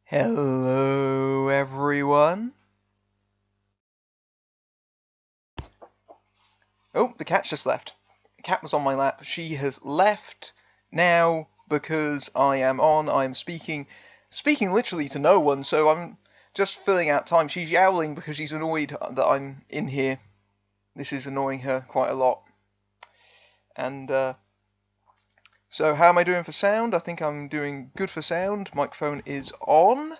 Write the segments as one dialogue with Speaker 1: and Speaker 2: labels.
Speaker 1: Hello, everyone. Oh, the cat just left. The cat was on my lap. She has left now because I'm speaking literally to no one, so I'm just filling out time. She's yowling because she's annoyed that I'm in here. This is annoying her quite a lot. And, so how am I doing for sound? I think I'm doing good for sound. Microphone is on.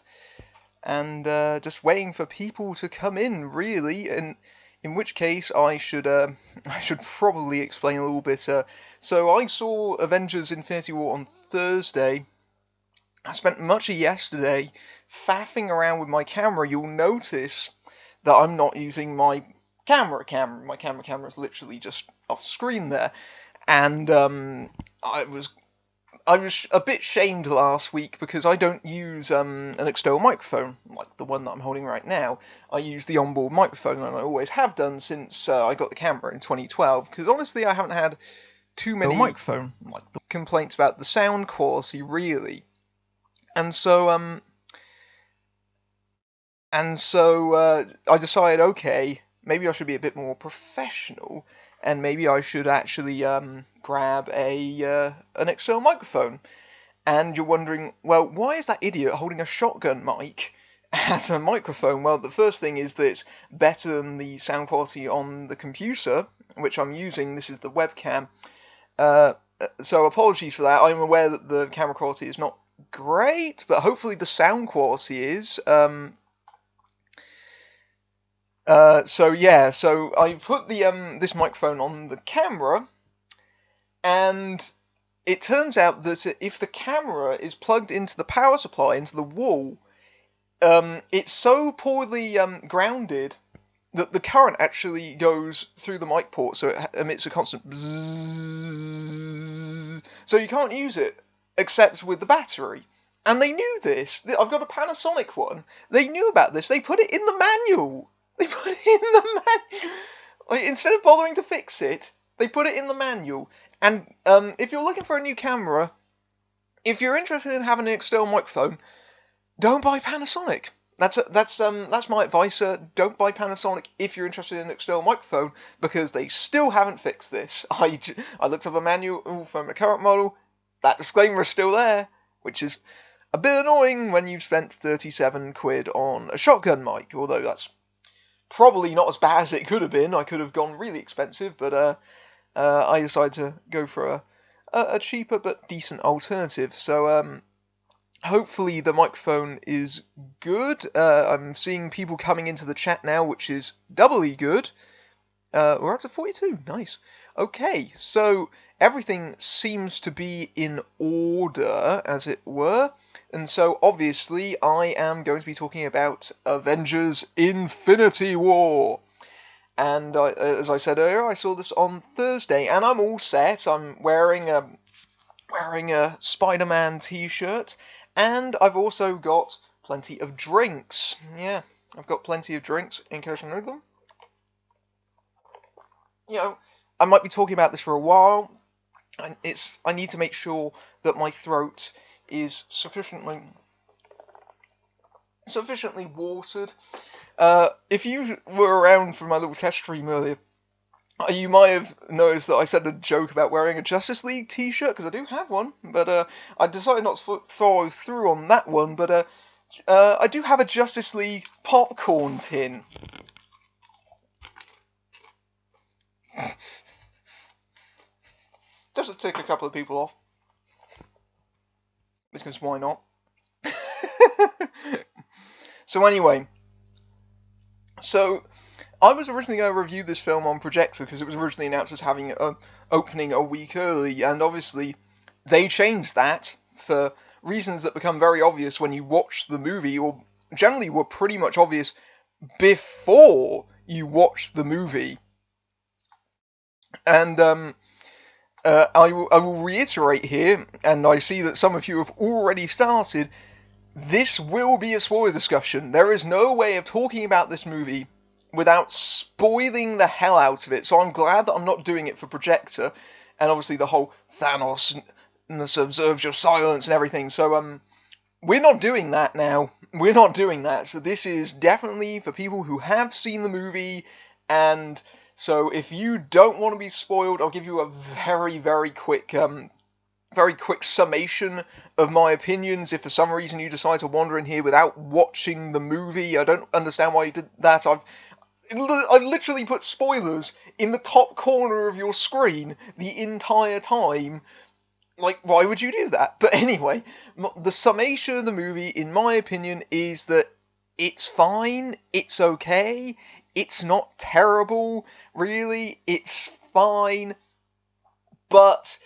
Speaker 1: And just waiting for people to come in, really. And in which case, I should I should probably explain a little bit. So I saw Avengers: Infinity War on Thursday. I spent much of yesterday faffing around with my camera. You'll notice that I'm not using my camera. My camera is literally just off screen there. And I was a bit shamed last week because I don't use an external microphone like the one that I'm holding right now. I use the onboard microphone, and I always have done since I got the camera in 2012. Because honestly, I haven't had too many microphone like the complaints about the sound quality really. And so I decided, okay, maybe I should be a bit more professional, and maybe I should actually grab an external microphone. And you're wondering, well, why is that idiot holding a shotgun mic as a microphone? Well, the first thing is that it's better than the sound quality on the computer, which I'm using. This is the webcam. So apologies for that. I'm aware that the camera quality is not great, but hopefully the sound quality is. So I put the this microphone on the camera, and it turns out that if the camera is plugged into the power supply, into the wall, it's so poorly grounded that the current actually goes through the mic port, so it emits a constant bzzz. So you can't use it except with the battery. And they knew this. I've got a Panasonic one. They knew about this. They put it in the manual. They put it in the manual. Instead of bothering to fix it, they put it in the manual. And if you're looking for a new camera, if you're interested in having an external microphone, don't buy Panasonic. That's my advice. Don't buy Panasonic if you're interested in an external microphone, because they still haven't fixed this. I looked up a manual from the current model. That disclaimer is still there, which is a bit annoying when you've spent 37 quid on a shotgun mic. Although that's probably not as bad as it could have been. I could have gone really expensive, but I decided to go for a cheaper but decent alternative. So hopefully the microphone is good. I'm seeing people coming into the chat now, which is doubly good. We're up to 42. Nice. Okay, so everything seems to be in order, as it were. And so, obviously, I am going to be talking about Avengers: Infinity War. And as I said earlier, I saw this on Thursday, and I'm all set. I'm wearing a Spider-Man t-shirt, and I've also got plenty of drinks. Yeah, I've got plenty of drinks, in case you know them. You know, I might be talking about this for a while, and I need to make sure that my throat is sufficiently watered. If you were around for my little test stream earlier, you might have noticed that I said a joke about wearing a Justice League t-shirt, because I do have one, but I decided not to follow through on that one, but I do have a Justice League popcorn tin. Just to tick a couple of people off. Because why not? So anyway, I was originally going to review this film on Projector because it was originally announced as having an opening a week early, and obviously they changed that for reasons that become very obvious when you watch the movie, or generally were pretty much obvious before you watch the movie. And I will reiterate here, and I see that some of you have already started, this will be a spoiler discussion. There is no way of talking about this movie without spoiling the hell out of it, so I'm glad that I'm not doing it for Projector, and obviously the whole Thanos observes your silence and everything, so we're not doing that now. We're not doing that. So this is definitely for people who have seen the movie, and so if you don't want to be spoiled, I'll give you a very quick summation of my opinions. If for some reason you decide to wander in here without watching the movie, I don't understand why you did that. I've literally put spoilers in the top corner of your screen the entire time. Like, why would you do that? But anyway, the summation of the movie, in my opinion, is that it's fine, it's okay, it's not terrible, really, it's fine, but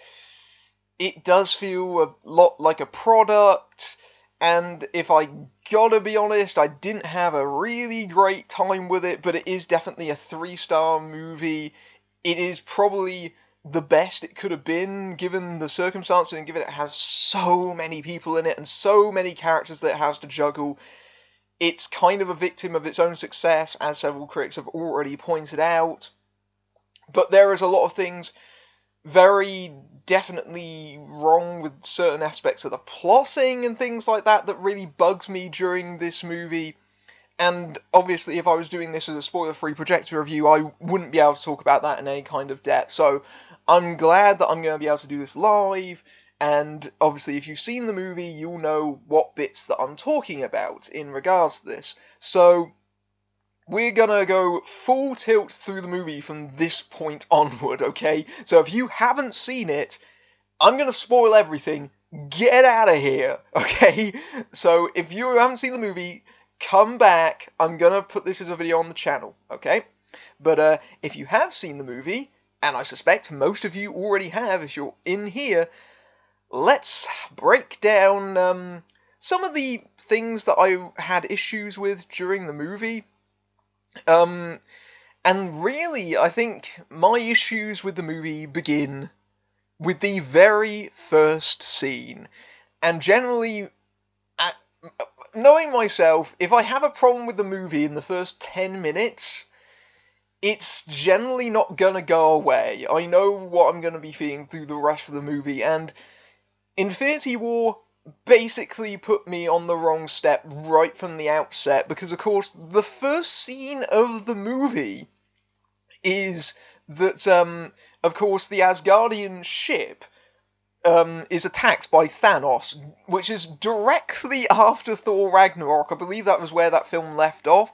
Speaker 1: it does feel a lot like a product, and if I gotta be honest, I didn't have a really great time with it, but it is definitely a 3-star movie. It is probably the best it could have been, given the circumstances, and given it has so many people in it, and so many characters that it has to juggle. It's kind of a victim of its own success, as several critics have already pointed out, but there is a lot of things very definitely wrong with certain aspects of the plotting and things like that that really bugs me during this movie. And obviously, if I was doing this as a spoiler-free projector review, I wouldn't be able to talk about that in any kind of depth. So I'm glad that I'm going to be able to do this live, and obviously if you've seen the movie, you'll know what bits that I'm talking about in regards to this. So we're gonna go full tilt through the movie from this point onward, okay? So if you haven't seen it, I'm gonna spoil everything. Get out of here, okay? So if you haven't seen the movie, come back. I'm gonna put this as a video on the channel, okay? But if you have seen the movie, and I suspect most of you already have if you're in here, let's break down some of the things that I had issues with during the movie. And really, I think my issues with the movie begin with the very first scene. And generally, knowing myself, if I have a problem with the movie in the first 10 minutes, it's generally not gonna go away. I know what I'm gonna be feeling through the rest of the movie, and Infinity War basically put me on the wrong step right from the outset, because of course the first scene of the movie is that, of course, the Asgardian ship is attacked by Thanos, which is directly after Thor Ragnarok. I believe that was where that film left off.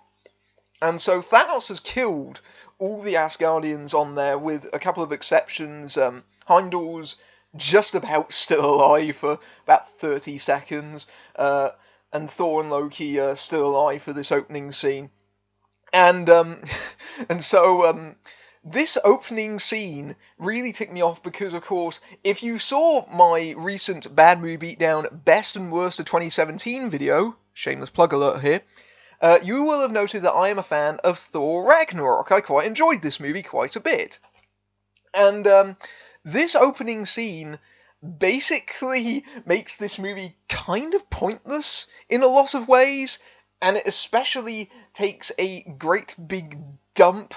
Speaker 1: And so Thanos has killed all the Asgardians on there, with a couple of exceptions. Heimdall's just about still alive for about 30 seconds, and Thor and Loki are still alive for this opening scene. And so this opening scene really ticked me off because, of course, if you saw my recent Bad Movie Beatdown Best and Worst of 2017 video, shameless plug alert here, you will have noted that I am a fan of Thor Ragnarok. I quite enjoyed this movie quite a bit. And this opening scene basically makes this movie kind of pointless in a lot of ways, and it especially takes a great big dump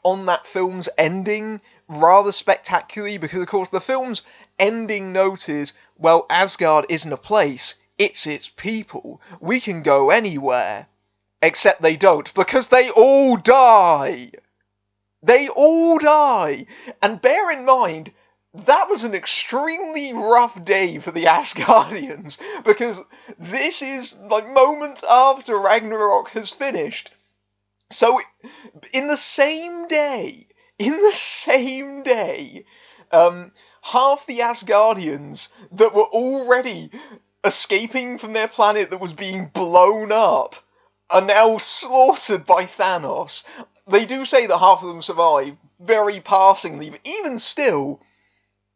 Speaker 1: on that film's ending rather spectacularly, because of course the film's ending note is, well, Asgard isn't a place, it's its people. We can go anywhere. Except they don't, because they all die! They all die! And bear in mind, that was an extremely rough day for the Asgardians, because this is, like, moments after Ragnarok has finished. So, in the same day, half the Asgardians that were already escaping from their planet that was being blown up are now slaughtered by Thanos. They do say that half of them survive, very passingly, but even still,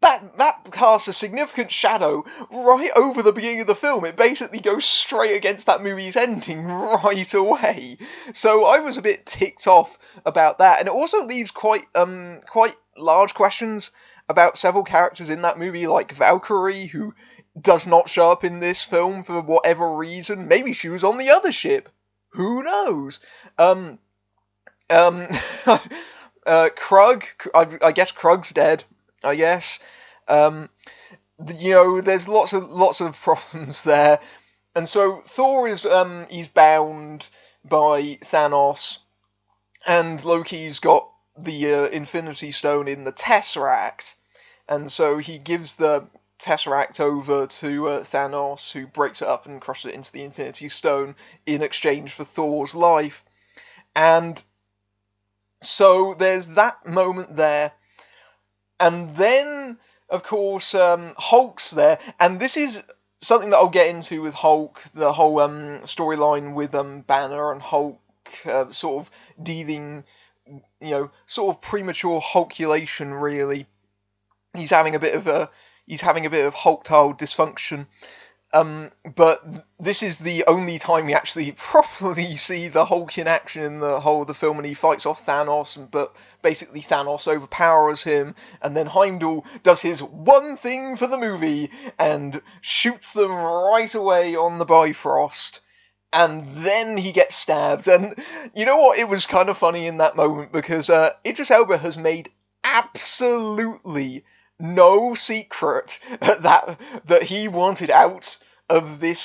Speaker 1: that casts a significant shadow right over the beginning of the film. It basically goes straight against that movie's ending right away. So I was a bit ticked off about that, and it also leaves quite large questions about several characters in that movie, like Valkyrie, who does not show up in this film for whatever reason. Maybe she was on the other ship. Who knows? Krug, I guess Krug's dead, I guess. There's lots of problems there. And so Thor is he's bound by Thanos, and Loki's got the Infinity Stone in the Tesseract, and so he gives the Tesseract over to Thanos, who breaks it up and crushes it into the Infinity Stone in exchange for Thor's life. And so there's that moment there, and then of course Hulk's there, and this is something that I'll get into with Hulk, the whole storyline with Banner and Hulk sort of dealing, sort of premature Hulkulation. Really, he's having a bit of Hulk-tile dysfunction. But this is the only time we actually properly see the Hulk in action in the whole of the film, and he fights off Thanos, but basically Thanos overpowers him, and then Heimdall does his one thing for the movie, and shoots them right away on the Bifrost, and then he gets stabbed. And you know what, it was kind of funny in that moment, because Idris Elba has made absolutely no secret that he wanted out of this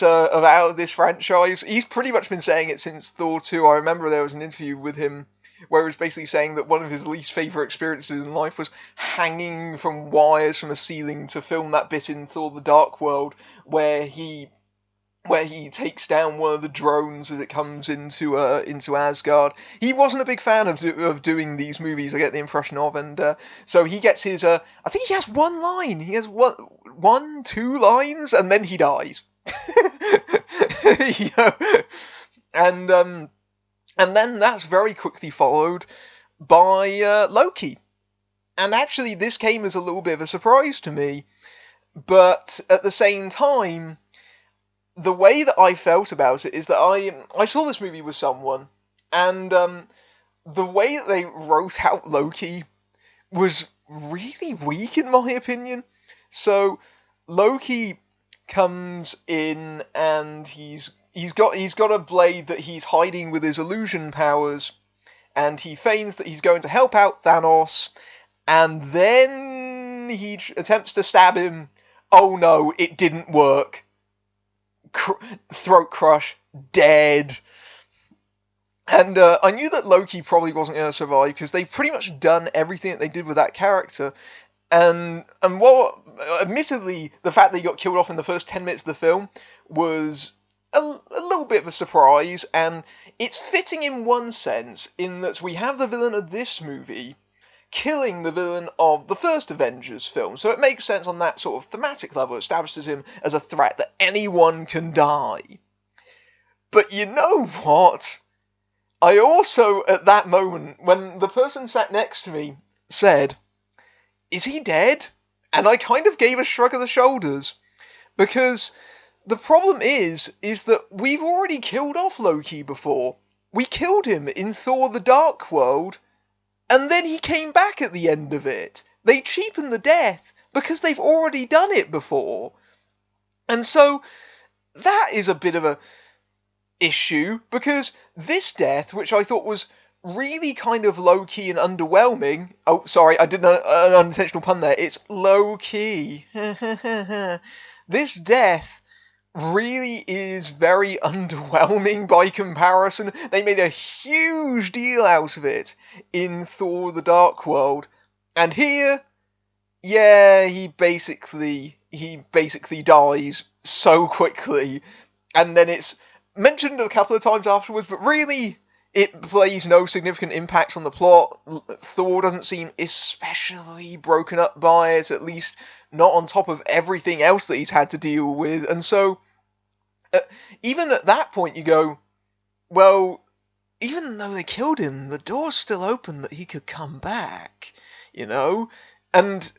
Speaker 1: franchise. He's pretty much been saying it since Thor 2. I remember there was an interview with him where he was basically saying that one of his least favourite experiences in life was hanging from wires from a ceiling to film that bit in Thor: The Dark World where he takes down one of the drones as it comes into Asgard. He wasn't a big fan of doing these movies, I get the impression of, and so he gets his. I think he has one line. He has two lines, and then he dies. And then that's very quickly followed by Loki. And actually, this came as a little bit of a surprise to me, but at the same time, the way that I felt about it is that I saw this movie with someone, and the way that they wrote out Loki was really weak in my opinion. So Loki comes in and he's got a blade that he's hiding with his illusion powers, and he feigns that he's going to help out Thanos, and then he attempts to stab him. Oh no, it didn't work. Throat crush, dead. And I knew that Loki probably wasn't going to survive, because they've pretty much done everything that they did with that character. And while, admittedly, the fact that he got killed off in the first 10 minutes of the film was a little bit of a surprise, and it's fitting in one sense, in that we have the villain of this movie killing the villain of the first Avengers film, so it makes sense on that sort of thematic level. It establishes him as a threat that anyone can die. But you know what? I also, at that moment, when the person sat next to me said, "Is he dead?" And I kind of gave a shrug of the shoulders, because the problem is that we've already killed off Loki before. We killed him in Thor: The Dark World, and then he came back at the end of it. They cheapen the death because they've already done it before. And so that is a bit of a issue, because this death, which I thought was really kind of low-key and underwhelming... Oh, sorry, I did an unintentional pun there. It's low-key. This death really is very underwhelming by comparison. They made a huge deal out of it in Thor: The Dark World, and here, yeah, he basically dies so quickly, and then it's mentioned a couple of times afterwards, but really it plays no significant impact on the plot. Thor doesn't seem especially broken up by it, at least not on top of everything else that he's had to deal with. And so, even at that point, you go, well, even though they killed him, the door's still open that he could come back, you know? And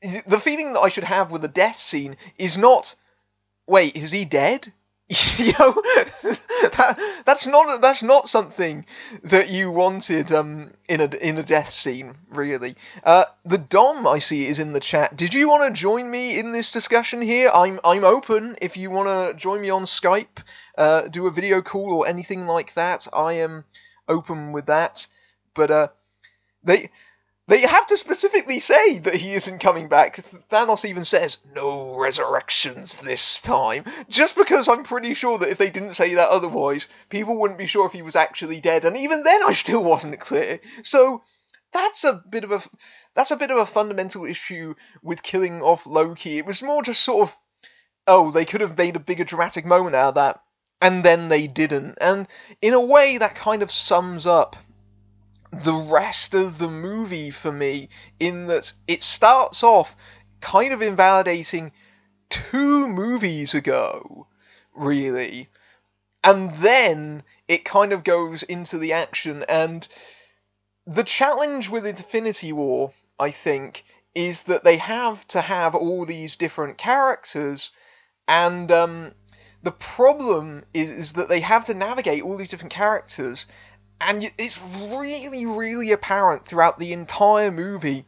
Speaker 1: the feeling that I should have with the death scene is not, wait, is he dead? You know, that's not something that you wanted in a death scene, really. The Dom I see is in the chat. Did you want to join me in this discussion here? I'm open if you want to join me on Skype, do a video call or anything like that. I am open with that. But the They have to specifically say that he isn't coming back. Thanos even says, "No resurrections this time." Just because I'm pretty sure that if they didn't say that otherwise, people wouldn't be sure if he was actually dead, and even then I still wasn't clear. So that's a bit of a fundamental issue with killing off Loki. It was more just sort of, oh, they could have made a bigger dramatic moment out of that, and then they didn't. And in a way, that kind of sums up the rest of the movie for me, in that it starts off kind of invalidating 2 movies ago, really, and then it kind of goes into the action. And the challenge with Infinity War, I think, is that they have to have all these different characters, and the problem is that they have to navigate all these different characters, and it's really, really apparent throughout the entire movie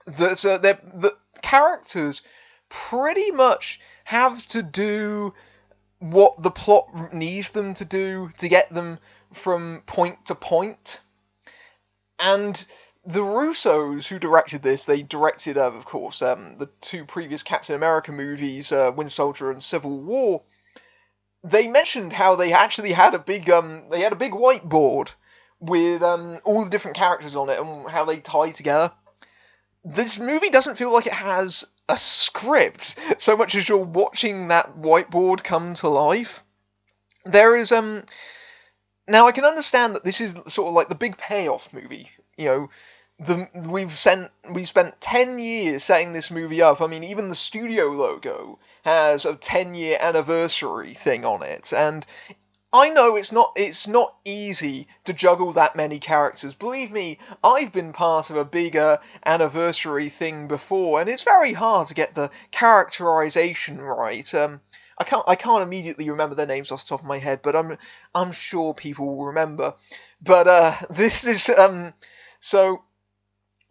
Speaker 1: that the characters pretty much have to do what the plot needs them to do to get them from point to point. And the Russos, who directed this, they directed, of course, the 2 previous Captain America movies, Winter Soldier and Civil War. They mentioned how they actually had a big whiteboard with all the different characters on it and how they tie together. This movie doesn't feel like it has a script so much as you're watching that whiteboard come to life. There is now I can understand that this is sort of like the big payoff movie. We've spent 10 years setting this movie up. I mean, even the studio logo has a 10-year anniversary thing on it, and I know it's not easy to juggle that many characters. Believe me, I've been part of a bigger anniversary thing before, and it's very hard to get the characterization right. I can't immediately remember their names off the top of my head, but I'm sure people will remember. But this is so.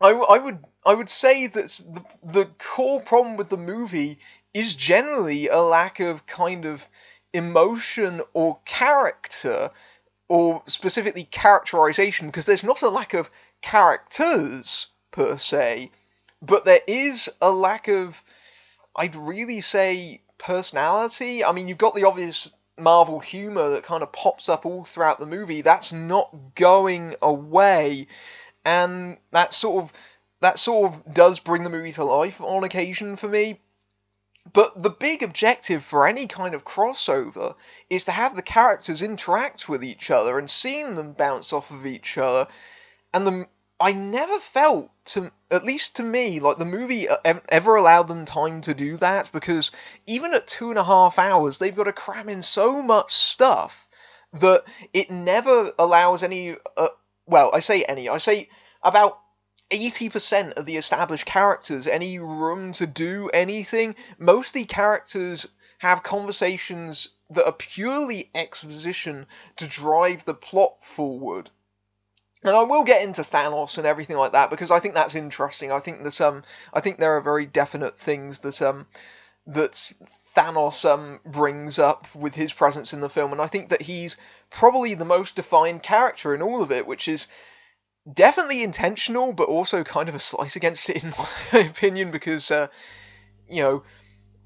Speaker 1: I would say that the core problem with the movie is generally a lack of kind of emotion or character, or specifically characterization, because there's not a lack of characters per se, but there is a lack of, I'd really say, personality. I mean, you've got the obvious Marvel humor that kind of pops up all throughout the movie. That's not going away. And that sort of does bring the movie to life on occasion for me. But the big objective for any kind of crossover is to have the characters interact with each other and seeing them bounce off of each other. And I never felt, at least to me, like the movie ever allowed them time to do that, because even at 2.5 hours, they've got to cram in so much stuff that it never allows any. I say about 80% of the established characters any room to do anything. Most of the characters have conversations that are purely exposition to drive the plot forward. And I will get into Thanos and everything like that, because I think that's interesting. I think there are very definite things that Thanos brings up with his presence in the film, and I think that he's probably the most defined character in all of it, which is definitely intentional, but also kind of a slice against it in my opinion, because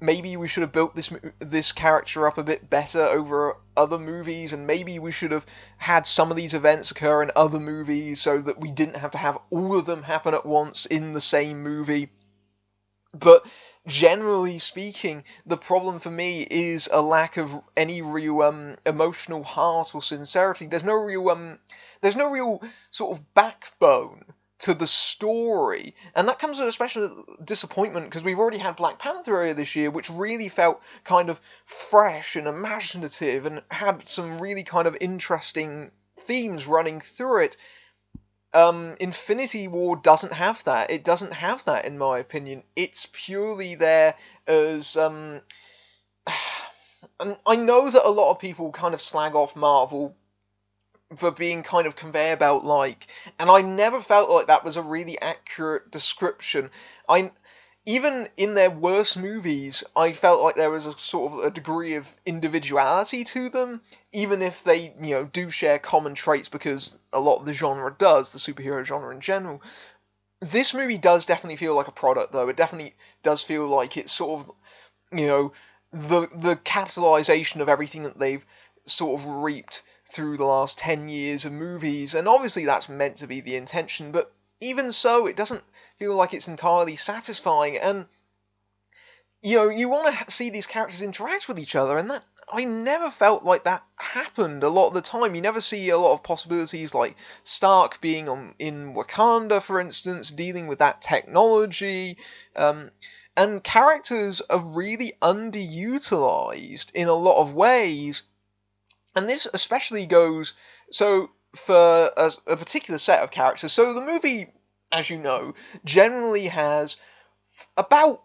Speaker 1: maybe we should have built this character up a bit better over other movies, and maybe we should have had some of these events occur in other movies so that we didn't have to have all of them happen at once in the same movie. But generally speaking, the problem for me is a lack of any real emotional heart or sincerity. There's no real sort of backbone to the story, and that comes as a special disappointment because we've already had Black Panther earlier this year, which really felt kind of fresh and imaginative and had some really kind of interesting themes running through it. Infinity War doesn't have that. It doesn't have that, in my opinion. It's purely there as and I know that a lot of people kind of slag off Marvel for being kind of conveyor belt like, and I never felt like that was a really accurate description. Even in their worst movies, I felt like there was a sort of a degree of individuality to them, even if they, do share common traits, because a lot of the genre does, the superhero genre in general. this movie does definitely feel like a product, though. It definitely does feel like it's sort of, you know, the capitalization of everything that they've sort of reaped through the last 10 years of movies, and obviously that's meant to be the intention, but even so, it doesn't feel like it's entirely satisfying, and, you want to see these characters interact with each other, and that I never felt like that happened a lot of the time. You never see a lot of possibilities like Stark being in Wakanda, for instance, dealing with that technology, um, and characters are really underutilized in a lot of ways. And this especially goes so for a particular set of characters. So the movie, as you know, generally has about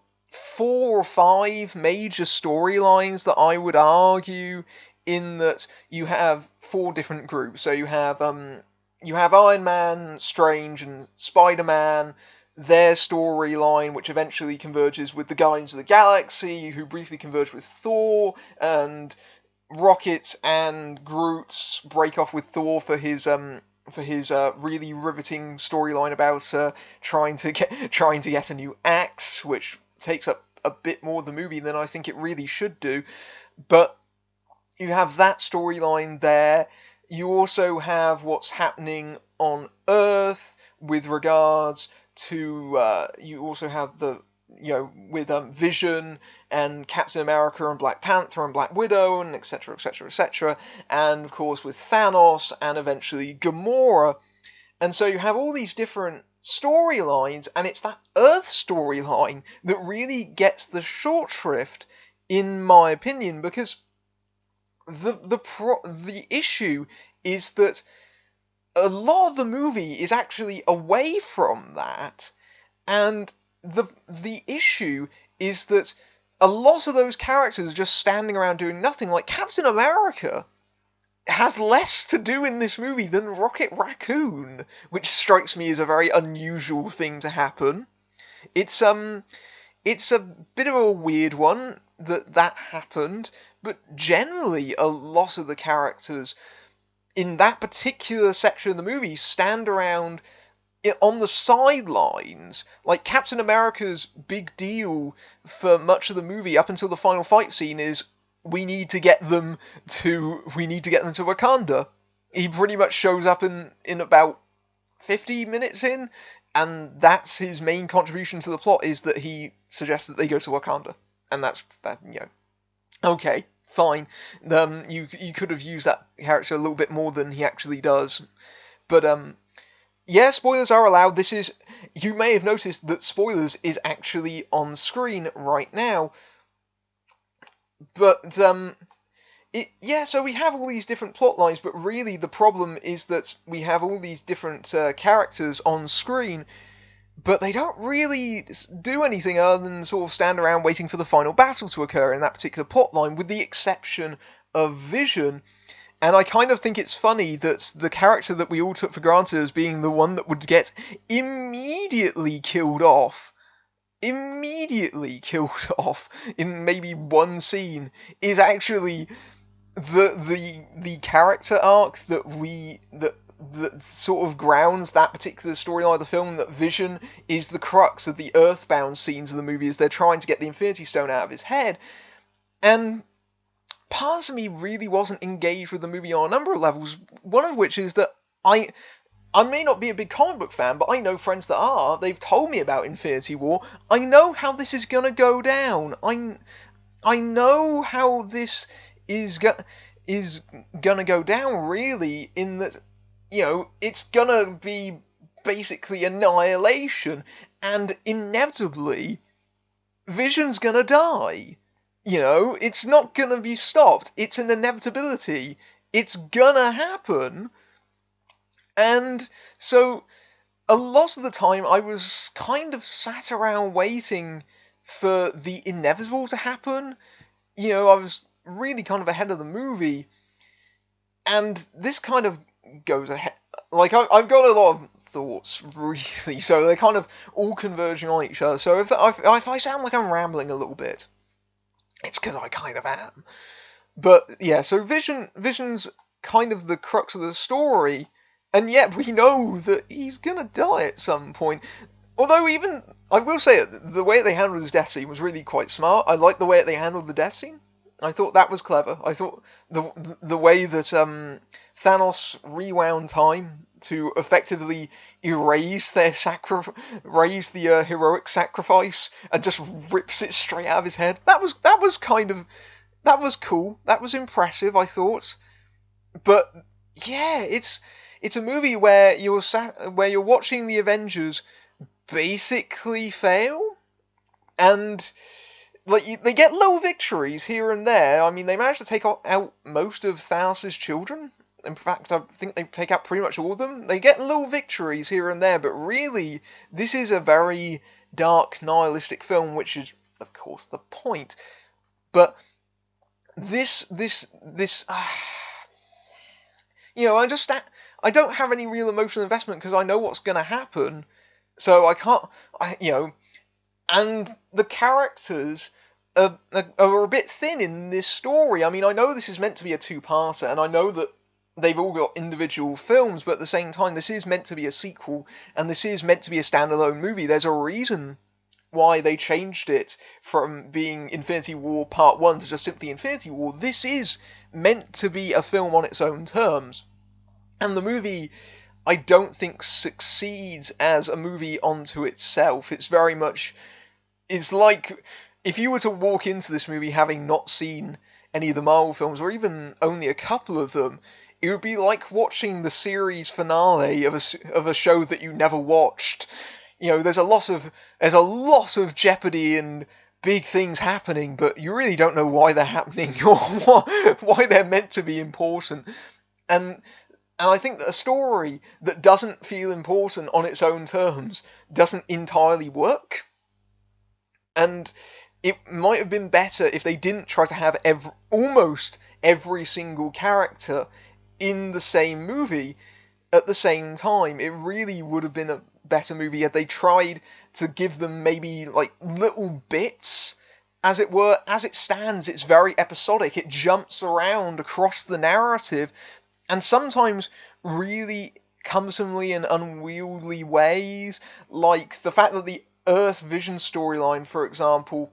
Speaker 1: 4 or 5 major storylines that I would argue, in that you have 4 different groups. So you have Iron Man, Strange, and Spider-Man, their storyline, which eventually converges with the Guardians of the Galaxy, who briefly converge with Thor, and Rocket and Groot break off with Thor for his really riveting storyline about trying to get a new axe, which takes up a bit more of the movie than I think it really should do. But you have that storyline there. You also have what's happening on Earth with regards to. You also have the with Vision and Captain America and Black Panther and Black Widow and etc. etc. etc. And of course with Thanos and eventually Gamora. And so you have all these different storylines, and it's that Earth storyline that really gets the short shrift, in my opinion, because the issue is that a lot of the movie is actually away from that, and the issue is that a lot of those characters are just standing around doing nothing. Like Captain America has less to do in this movie than Rocket Raccoon, which strikes me as a very unusual thing to happen. It's it's a bit of a weird one that happened, but generally a lot of the characters in that particular section of the movie stand around on the sidelines. Like Captain America's big deal for much of the movie up until the final fight scene is we need to get them to Wakanda. He pretty much shows up in about 50 minutes in, and that's his main contribution to the plot, is that he suggests that they go to Wakanda. And that's that, okay, fine. You could have used that character a little bit more than he actually does. But yeah, spoilers are allowed. You may have noticed that spoilers is actually on screen right now. But so we have all these different plot lines, but really the problem is that we have all these different characters on screen, but they don't really do anything other than sort of stand around waiting for the final battle to occur in that particular plot line, with the exception of Vision. And I kind of think it's funny that the character that we all took for granted as being the one that would get immediately killed off in maybe one scene, is actually the character arc that sort of grounds that particular storyline of the film, that Vision is the crux of the Earthbound scenes of the movie as they're trying to get the Infinity Stone out of his head. And part of me really wasn't engaged with the movie on a number of levels, one of which is that I may not be a big comic book fan, but I know friends that are. They've told me about Infinity War. I know how this is gonna go down. I know how this is gonna go down, really, in that, it's gonna be basically annihilation, and inevitably, Vision's gonna die. It's not gonna be stopped. It's an inevitability. It's gonna happen. And so, a lot of the time, I was kind of sat around waiting for the inevitable to happen. I was really kind of ahead of the movie. And this kind of goes ahead. Like, I've got a lot of thoughts, really, so they're kind of all converging on each other. So if I sound like I'm rambling a little bit, it's because I kind of am. But, yeah, so Vision's kind of the crux of the story. And yet we know that he's gonna die at some point. Although even I will say it, the way they handled his death scene was really quite smart. I liked the way they handled the death scene. I thought that was clever. I thought the way that Thanos rewound time to effectively erase erase the heroic sacrifice and just rips it straight out of his head. That was cool. That was impressive. I thought, but yeah, it's a movie where where you're watching the Avengers basically fail, and they get little victories here and there. I mean, they managed to take out most of Thanos' children. In fact, I think they take out pretty much all of them. They get little victories here and there, but really, this is a very dark, nihilistic film, which is, of course, the point. But this, I don't have any real emotional investment because I know what's going to happen, so I can't, and the characters are a bit thin in this story. I mean, I know this is meant to be a two-parter, and I know that they've all got individual films, but at the same time, this is meant to be a sequel, and this is meant to be a standalone movie. There's a reason why they changed it from being Infinity War Part 1 to just simply Infinity War. This is meant to be a film on its own terms. And the movie, I don't think, succeeds as a movie onto itself. It's very much... It's like if you were to walk into this movie having not seen any of the Marvel films, or even only a couple of them, it would be like watching the series finale of a show that you never watched. There's a lot of jeopardy and big things happening, but you really don't know why they're happening or why they're meant to be important. And I think that a story that doesn't feel important on its own terms doesn't entirely work. And it might have been better if they didn't try to have almost every single character in the same movie at the same time. It really would have been a better movie had they tried to give them maybe like little bits, as it were. As it stands, it's very episodic. It jumps around across the narrative, and sometimes really cumbersomely and unwieldy ways, like the fact that the Earth Vision storyline, for example,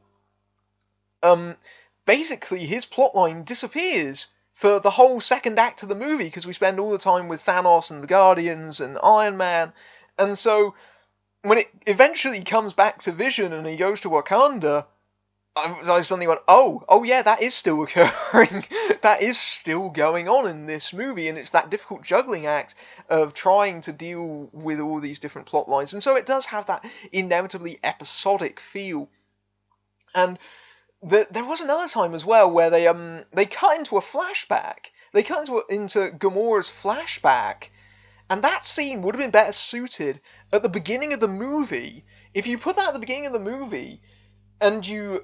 Speaker 1: basically his plotline disappears for the whole second act of the movie because we spend all the time with Thanos and the Guardians and Iron Man, and so when it eventually comes back to Vision and he goes to Wakanda, I suddenly went, oh yeah, that is still occurring. That is still going on in this movie, and it's that difficult juggling act of trying to deal with all these different plot lines, and so it does have that inevitably episodic feel. And there was another time as well where they cut into a flashback. They cut into Gamora's flashback, and that scene would have been better suited at the beginning of the movie. If you put that at the beginning of the movie, and you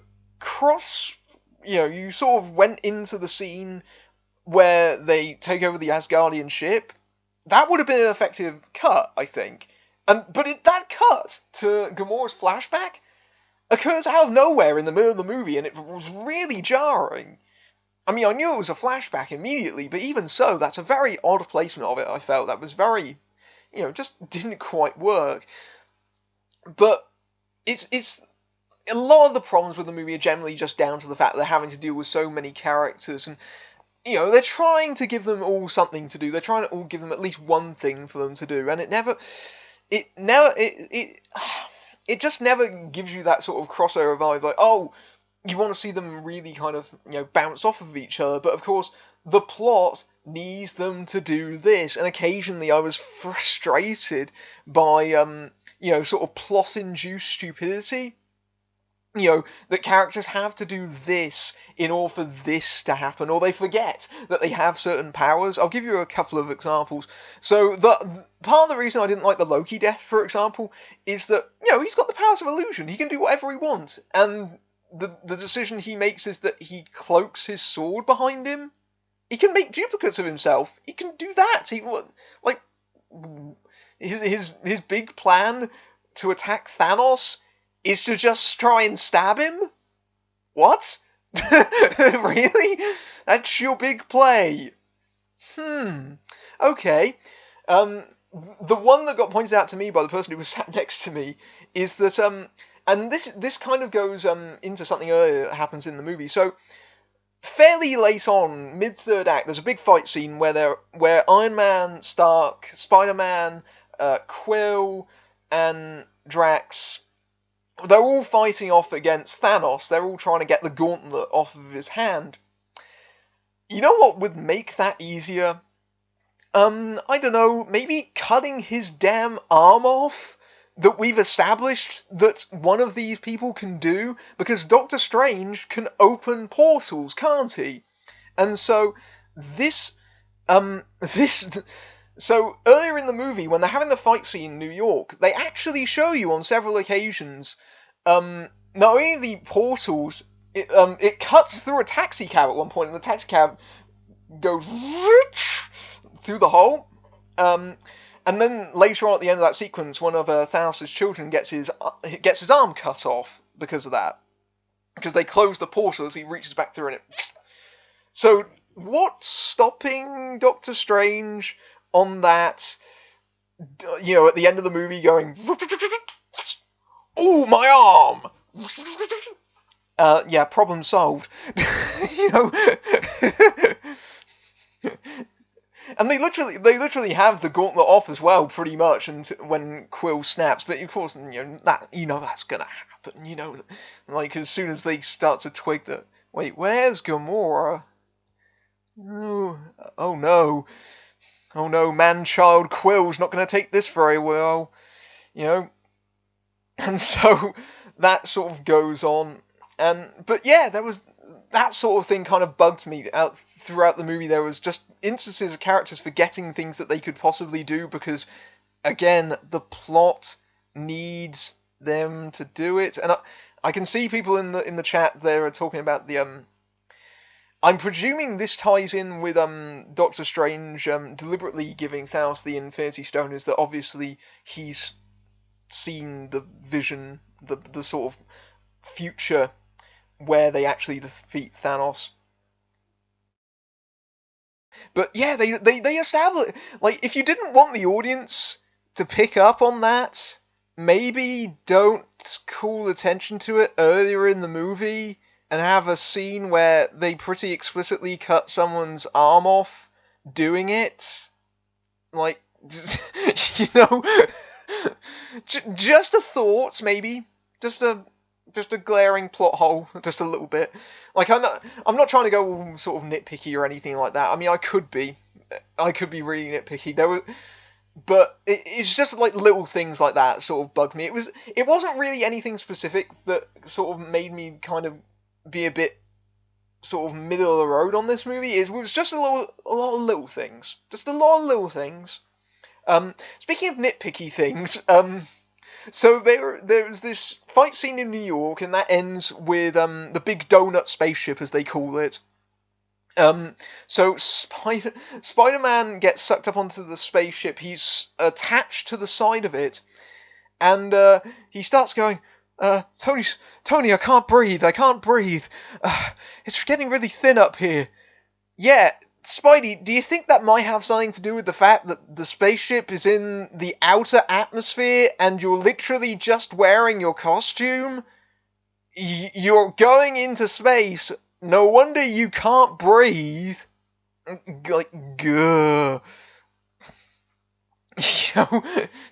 Speaker 1: you sort of went into the scene where they take over the Asgardian ship, that would have been an effective cut, I think. But that cut to Gamora's flashback occurs out of nowhere in the middle of the movie, and it was really jarring. I mean, I knew it was a flashback immediately, but even so, that's a very odd placement of it, I felt. That was very, just didn't quite work. But it's a lot of the problems with the movie are generally just down to the fact that they're having to deal with so many characters, and they're trying to give them all something to do. They're trying to all give them at least one thing for them to do, and it just never gives you that sort of crossover vibe, like, oh, you want to see them really kind of, bounce off of each other, but of course, the plot needs them to do this, and occasionally I was frustrated by, sort of plot-induced stupidity. That characters have to do this in order for this to happen, or they forget that they have certain powers. I'll give you a couple of examples. So, part of the reason I didn't like the Loki death, for example, is that, he's got the powers of illusion. He can do whatever he wants, and the decision he makes is that he cloaks his sword behind him. He can make duplicates of himself. He can do that. His big plan to attack Thanos is to just try and stab him? What? Really? That's your big play? Okay. the one that got pointed out to me by the person who was sat next to me is that and this kind of goes into something earlier that happens in the movie. So fairly late on, mid third act, there's a big fight scene where Iron Man, Stark, Spider-Man, Quill, and Drax, they're all fighting off against Thanos. They're all trying to get the gauntlet off of his hand. You know what would make that easier? I don't know, maybe cutting his damn arm off that we've established that one of these people can do, because Doctor Strange can open portals, can't he? And so this this so earlier in the movie when they're having the fight scene in New York, they actually show you on several occasions not only the portals, it cuts through a taxi cab at one point, and the taxi cab goes through the hole. And then later on at the end of that sequence, one of Thanos' children gets his arm cut off because of that. Because they close the portal as he reaches back through and it... So, what's stopping Doctor Strange on that, you know, at the end of the movie going... Oh, my arm! Yeah, problem solved. You know... And they literally have the gauntlet off as well, pretty much, and when Quill snaps. But of course, that's gonna happen. Like as soon as they start to twig that, wait, where's Gamora? Oh no, man-child Quill's not gonna take this very well, And so that sort of goes on, but yeah, there was that sort of thing kind of bugged me out throughout the movie. There was just instances of characters forgetting things that they could possibly do because, again, the plot needs them to do it. And I can see people in the chat there are talking about the I'm presuming this ties in with Doctor Strange deliberately giving Thanos the Infinity Stone, is that obviously he's seen the vision, the sort of future where they actually defeat Thanos. But yeah, they establish, like, if you didn't want the audience to pick up on that, maybe don't call attention to it earlier in the movie and have a scene where they pretty explicitly cut someone's arm off doing it. Like, just a thought, maybe. Just a glaring plot hole, just a little bit. Like, I'm not trying to go sort of nitpicky or anything like that. I mean, I could be really nitpicky. But it's just like little things like that sort of bugged me. It wasn't really anything specific that sort of made me kind of be a bit sort of middle of the road on this movie. It was just a lot of little things. Just a lot of little things. Speaking of nitpicky things, so there's this fight scene in New York, and that ends with the big donut spaceship, as they call it. So Spider-Man gets sucked up onto the spaceship. He's attached to the side of it, and he starts going, Tony, I can't breathe. It's getting really thin up here. Yeah, Spidey, do you think that might have something to do with the fact that the spaceship is in the outer atmosphere and you're literally just wearing your costume? You're going into space. No wonder you can't breathe. Like, gah.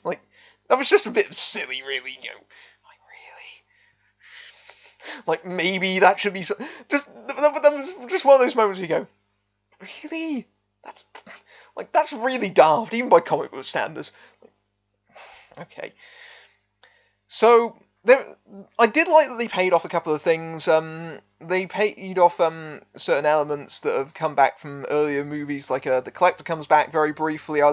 Speaker 1: Like, that was just a bit silly, really, Like, really? Like, maybe that should be that was just one of those moments where you go, really? That's really daft, even by comic book standards. Okay. So, I did like that they paid off a couple of things. They paid off certain elements that have come back from earlier movies, like the Collector comes back very briefly. I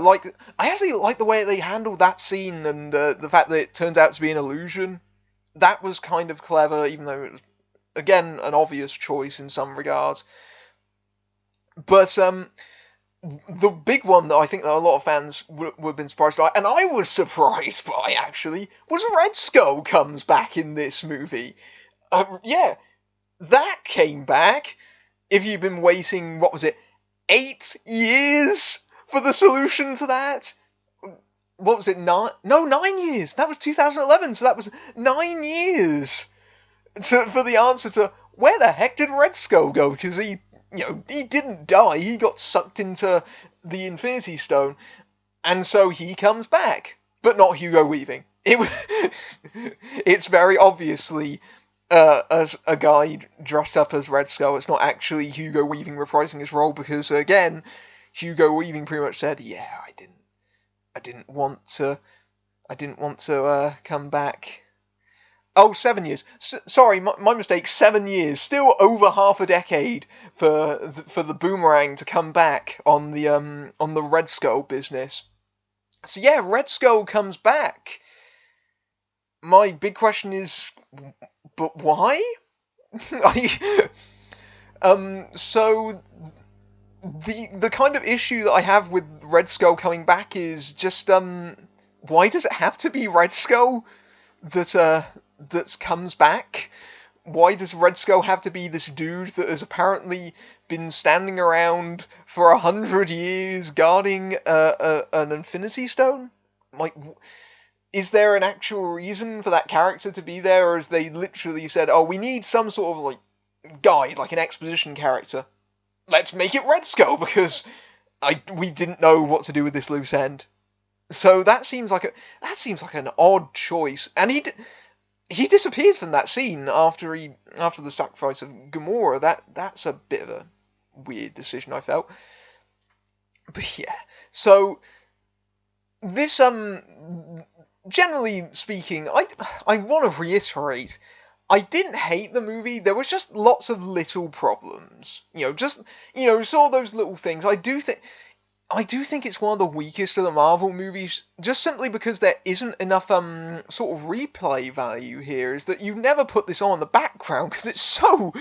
Speaker 1: actually like the way they handled that scene, and the fact that it turns out to be an illusion. That was kind of clever, even though it was, again, an obvious choice in some regards. But the big one that I think that a lot of fans would have been surprised by, and I was surprised by actually, was Red Skull comes back in this movie. Yeah, that came back. If you've been waiting, 8 years for the solution to that? what was it? Nine? No, 9 years. That was 2011. So that was 9 years for the answer to where the heck did Red Skull go? Because he didn't die. He got sucked into the Infinity Stone, and so he comes back, but not Hugo Weaving. It's very obviously as a guy dressed up as Red Skull. It's not actually Hugo Weaving reprising his role because again, Hugo Weaving pretty much said, "Yeah, I didn't want to, come back." Oh, 7 years. Sorry, my mistake. 7 years. Still over half a decade for the boomerang to come back on the Red Skull business. So yeah, Red Skull comes back. My big question is, but why? So the kind of issue that I have with Red Skull coming back is just why does it have to be Red Skull that comes back? Why does Red Skull have to be this dude that has apparently been standing around for 100 years guarding an Infinity Stone? Like, is there an actual reason for that character to be there, or is they literally said, "Oh, we need some sort of like guide, like an exposition character. Let's make it Red Skull because we didn't know what to do with this loose end." So that seems like an odd choice, and he disappears from that scene after the sacrifice of Gamora. That's a bit of a weird decision, I felt. But yeah, so this generally speaking, I want to reiterate, I didn't hate the movie. There was just lots of little problems. Just all those little things. I do think it's one of the weakest of the Marvel movies, just simply because there isn't enough sort of replay value here. Is that you never put this on in the background because it's so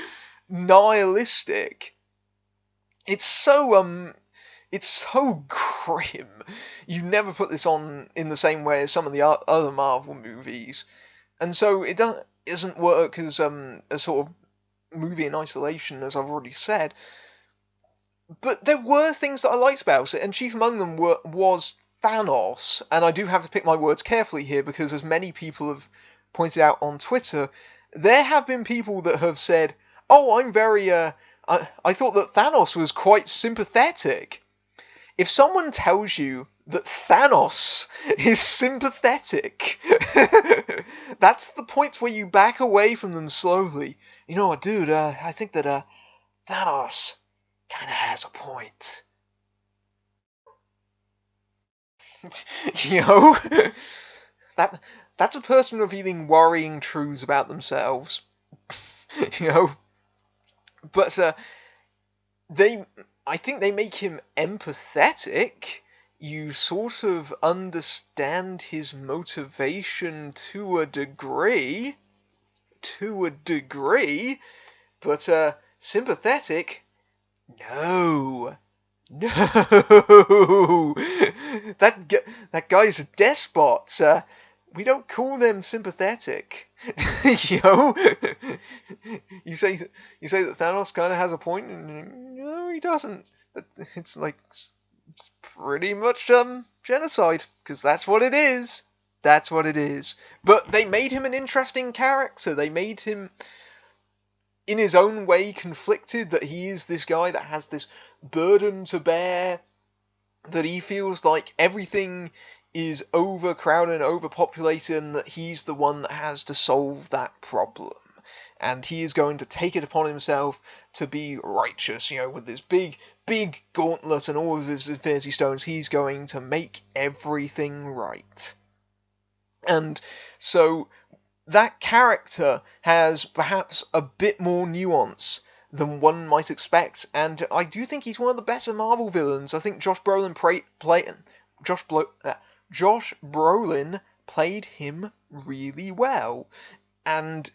Speaker 1: nihilistic. It's so grim. You never put this on in the same way as some of the other Marvel movies, and so it doesn't work as a sort of movie in isolation, as I've already said. But there were things that I liked about it, and chief among them was Thanos. And I do have to pick my words carefully here because, as many people have pointed out on Twitter, there have been people that have said, "Oh, I'm very I thought that Thanos was quite sympathetic." If someone tells you that Thanos is sympathetic, that's the point where you back away from them slowly. You know what, dude? I think that Thanos kind of has a point. you know, that that's a person revealing worrying truths about themselves. you know, but they, I think they make him empathetic. You sort of understand his motivation to a degree, but sympathetic, no. No, that guy's a despot. We don't call them sympathetic. you know, you say that Thanos kind of has a point, and no, he doesn't. It's like it's pretty much genocide because that's what it is. That's what it is. But they made him an interesting character. They made him, in his own way, conflicted, that he is this guy that has this burden to bear, that he feels like everything is overcrowded and overpopulated, and that he's the one that has to solve that problem. And he is going to take it upon himself to be righteous, with this big, big gauntlet and all of his Infinity Stones. He's going to make everything right. And so that character has perhaps a bit more nuance than one might expect, and I do think he's one of the better Marvel villains. I think Josh Brolin played him really well, and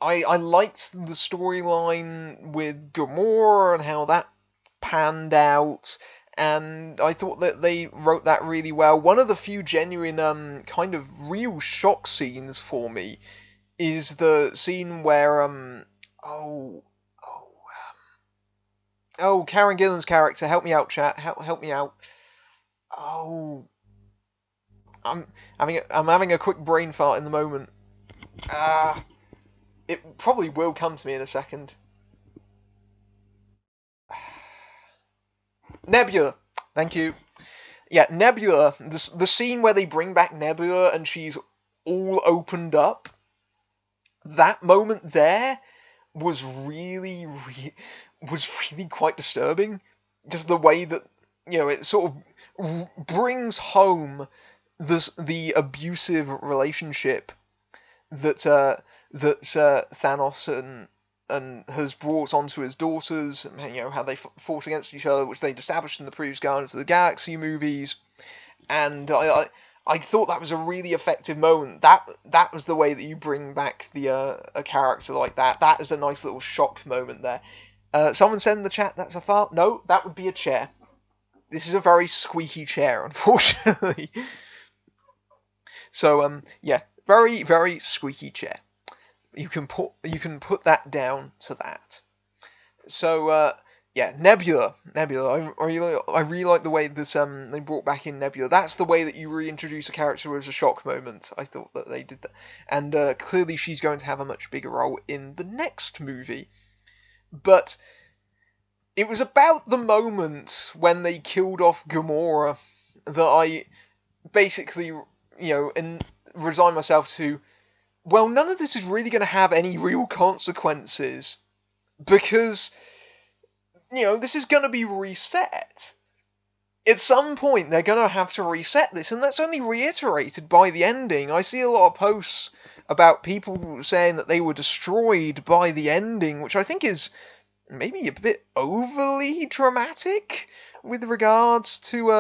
Speaker 1: I liked the storyline with Gamora and how that panned out, and I thought that they wrote that really well. One of the few genuine kind of real shock scenes for me is the scene where Karen Gillan's character, help me out, chat, help me out. Oh, I'm having a quick brain fart in the moment. It probably will come to me in a second. Nebula. Thank you. Yeah, Nebula. The scene where they bring back Nebula and she's all opened up. That moment there was really quite disturbing. Just the way that it sort of brings home the abusive relationship that Thanos and has brought onto his daughters, and how they fought against each other, which they'd established in the previous Guardians of the Galaxy movies, and I thought that was a really effective moment. That was the way that you bring back a character like that. That is a nice little shock moment there. Someone said in the chat that's a fart. No, that would be a chair. This is a very squeaky chair, unfortunately. So yeah, very very squeaky chair. You can put that down to that. So yeah, Nebula. I really like the way that they brought back in Nebula. That's the way that you reintroduce a character as a shock moment. I thought that they did that, and clearly she's going to have a much bigger role in the next movie. But it was about the moment when they killed off Gamora that I basically, and resigned myself to. Well, none of this is really going to have any real consequences because this is going to be reset. At some point, they're going to have to reset this, and that's only reiterated by the ending. I see a lot of posts about people saying that they were destroyed by the ending, which I think is maybe a bit overly dramatic with regards to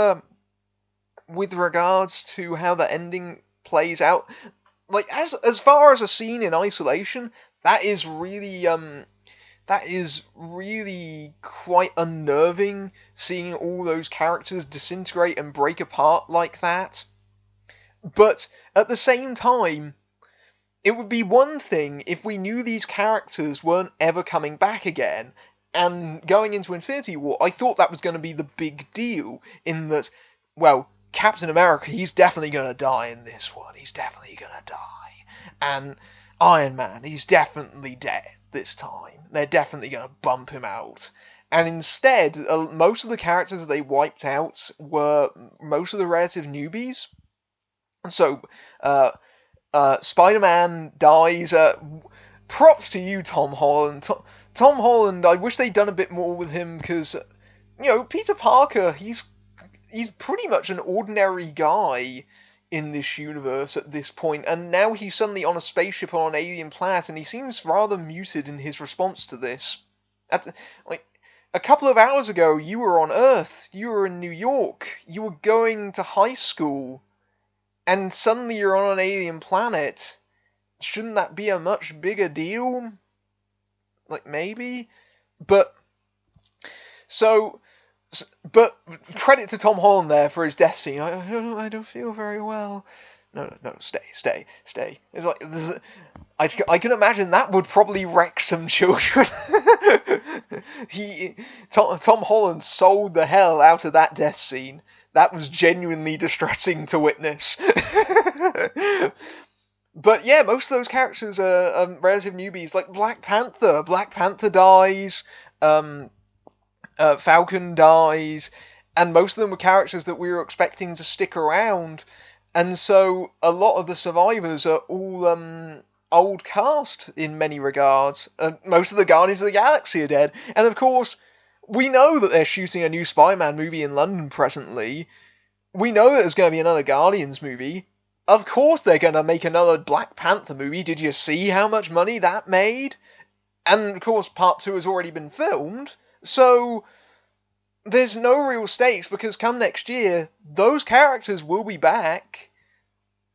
Speaker 1: how the ending plays out. Like, as far as a scene in isolation, that is really quite unnerving, seeing all those characters disintegrate and break apart like that. But at the same time, it would be one thing if we knew these characters weren't ever coming back again, and going into Infinity War, I thought that was going to be the big deal, in that, well, Captain America, he's definitely going to die in this one. He's definitely going to die. And Iron Man, he's definitely dead this time. They're definitely going to bump him out. And instead, most of the characters they wiped out were most of the relative newbies. So, Spider-Man dies. Props to you, Tom Holland. Tom Holland, I wish they'd done a bit more with him, because, Peter Parker, he's pretty much an ordinary guy in this universe at this point, and now he's suddenly on a spaceship on an alien planet, and he seems rather muted in his response to this. Like, a couple of hours ago, you were on Earth, you were in New York, you were going to high school, and suddenly you're on an alien planet. Shouldn't that be a much bigger deal? Like, maybe? But credit to Tom Holland there for his death scene. I don't feel very well. No, stay. It's like, I can imagine that would probably wreck some children. Tom Holland sold the hell out of that death scene. That was genuinely distressing to witness. But yeah, most of those characters are relative newbies. Like Black Panther. Black Panther dies. Falcon dies, and most of them were characters that we were expecting to stick around, and so a lot of the survivors are all old cast in many regards. Most of the Guardians of the Galaxy are dead, and of course, we know that they're shooting a new Spider-Man movie in London presently. We know that there's going to be another Guardians movie. Of course they're going to make another Black Panther movie. Did you see how much money that made? And of course, Part 2 has already been filmed. So, there's no real stakes, because come next year, those characters will be back.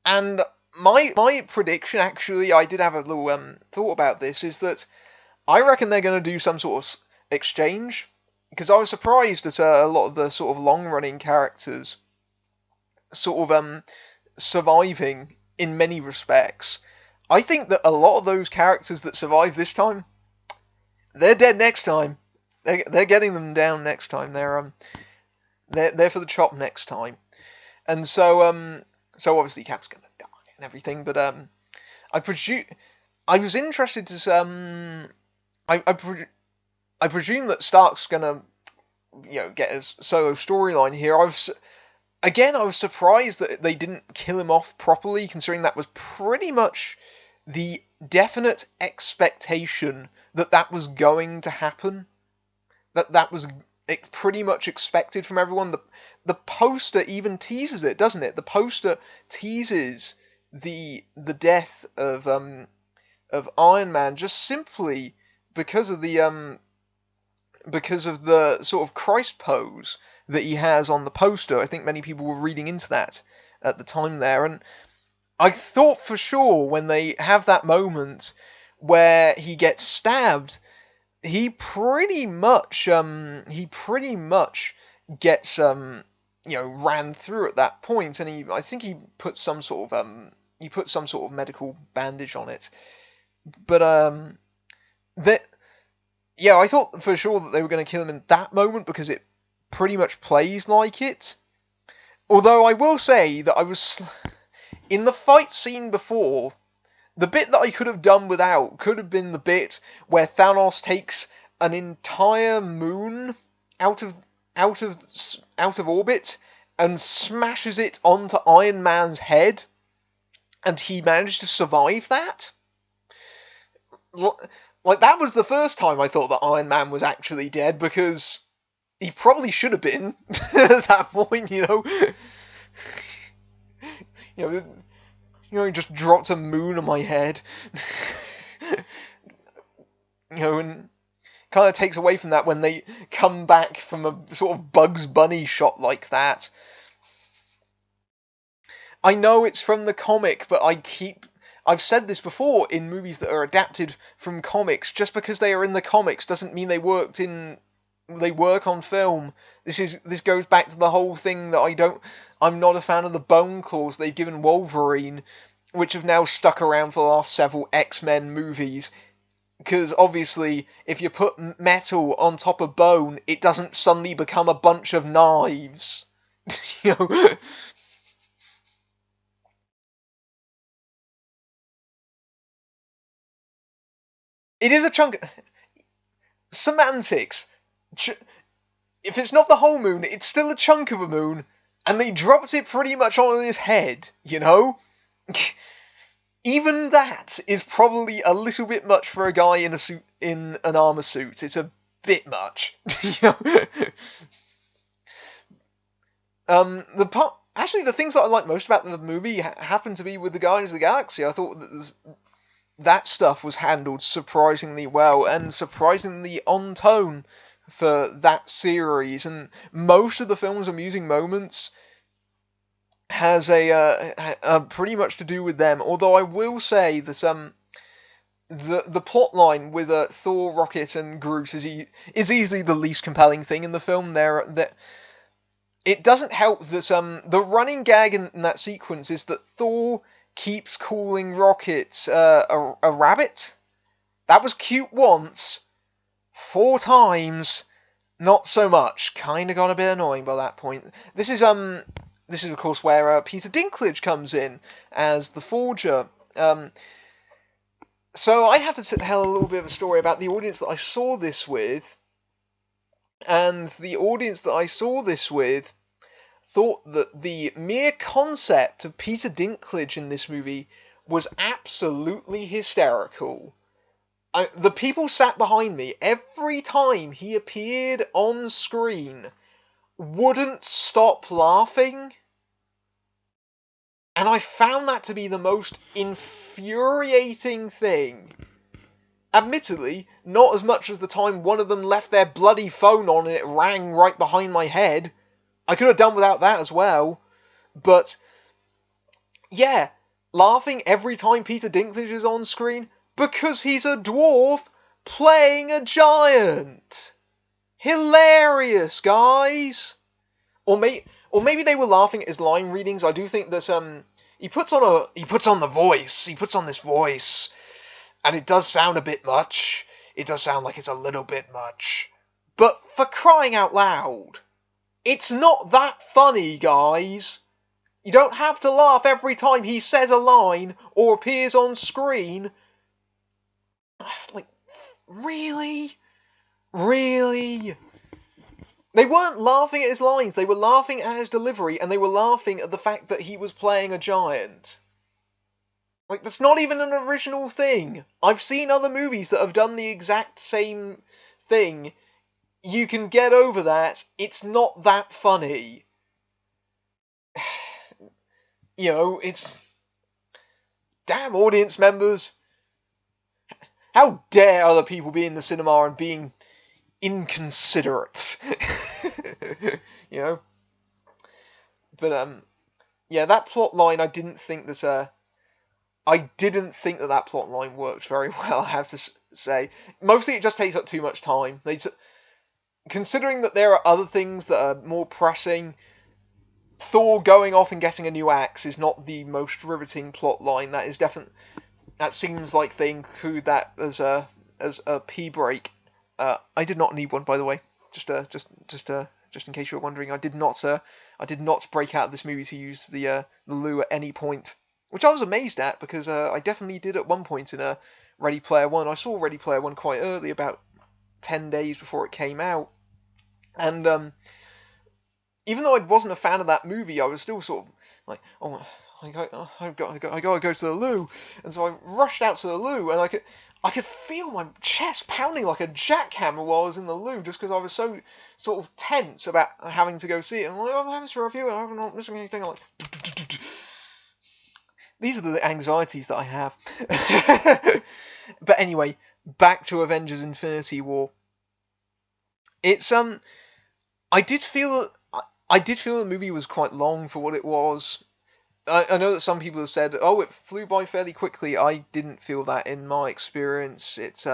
Speaker 1: And my prediction, actually, I did have a little thought about this, is that I reckon they're going to do some sort of exchange. Because I was surprised at a lot of the sort of long-running characters sort of surviving in many respects. I think that a lot of those characters that survive this time, they're dead next time. They're getting them down next time. They're for the chop next time. And so So obviously Cap's gonna die and everything, but I presume I was interested to I I, pre- I presume that Stark's gonna get his solo storyline here. I was surprised that they didn't kill him off properly, considering that was pretty much the definite expectation that was going to happen. That was pretty much expected from everyone. The poster even teases it, doesn't it? The poster teases the death of Iron Man just simply because of the sort of Christ pose that he has on the poster. I think many people were reading into that at the time there, and I thought for sure when they have that moment where he gets stabbed, he pretty much gets ran through at that point, and I think he put some sort of medical bandage on it, but that yeah, I thought for sure that they were going to kill him in that moment because it pretty much plays like it. Although I will say that in the fight scene before, the bit that I could have done without could have been the bit where Thanos takes an entire moon out of out of out of orbit and smashes it onto Iron Man's head, and he managed to survive that. Like, that was the first time I thought that Iron Man was actually dead, because he probably should have been at that point, You know, he just dropped a moon on my head. And kind of takes away from that when they come back from a sort of Bugs Bunny shot like that. I know it's from the comic, but I've said this before in movies that are adapted from comics. Just because they are in the comics doesn't mean they work on film. This goes back to the whole thing that I'm not a fan of the bone claws they've given Wolverine, which have now stuck around for the last several X-Men movies. Because obviously, if you put metal on top of bone, it doesn't suddenly become a bunch of knives. you know. It is a chunk. Semantics. If it's not the whole moon, it's still a chunk of a moon, and they dropped it pretty much on his head, Even that is probably a little bit much for a guy in a suit, in an armor suit. It's a bit much. Actually, the things that I like most about the movie happen to be with the Guardians of the Galaxy. I thought that stuff was handled surprisingly well and surprisingly on tone for that series, and most of the film's amusing moments has pretty much to do with them. Although I will say that the plot line with Thor, Rocket, and Groot is easily the least compelling thing in the film. That it doesn't help that the running gag in that sequence is that Thor keeps calling Rocket a rabbit. That was cute once. 4 times, not so much. Kinda got a bit annoying by that point. This is of course where Peter Dinklage comes in as the Forger. So I have to tell a little bit of a story about the audience that I saw this with, and the audience that I saw this with thought that the mere concept of Peter Dinklage in this movie was absolutely hysterical. The people sat behind me, every time he appeared on screen, wouldn't stop laughing. And I found that to be the most infuriating thing. Admittedly, not as much as the time one of them left their bloody phone on and it rang right behind my head. I could have done without that as well. But, yeah, laughing every time Peter Dinklage is on screen because he's a dwarf playing a giant. Hilarious, guys! Or maybe they were laughing at his line readings. I do think that he puts on this voice, and it does sound a bit much. It does sound like it's a little bit much. But for crying out loud, it's not that funny, guys. You don't have to laugh every time he says a line or appears on screen. Like, really? Really? They weren't laughing at his lines, they were laughing at his delivery, and they were laughing at the fact that he was playing a giant. Like, that's not even an original thing. I've seen other movies that have done the exact same thing. You can get over that. It's not that funny. You know, it's... Damn, audience members. How dare other people be in the cinema and being inconsiderate? You know? But, yeah, that plot line, I didn't think that that plot line worked very well, I have to say. Mostly it just takes up too much time. Considering that there are other things that are more pressing, Thor going off and getting a new axe is not the most riveting plot line. That seems like they include that as a pee break. I did not need one, by the way. Just in case you were wondering, I did not break out of this movie to use the loo at any point, which I was amazed at, because I definitely did at one point in Ready Player One. I saw Ready Player One quite early, about 10 days before it came out, and even though I wasn't a fan of that movie, I was still sort of like, oh, I gotta go to the loo, and so I rushed out to the loo, and I could feel my chest pounding like a jackhammer while I was in the loo, just because I was so sort of tense about having to go see it. And I'm like, I'm having this review, and I'm not missing anything. I'm like, these are the anxieties that I have. But anyway, back to Avengers: Infinity War. It's I did feel the movie was quite long for what it was. I know that some people have said, "Oh, it flew by fairly quickly." I didn't feel that in my experience. It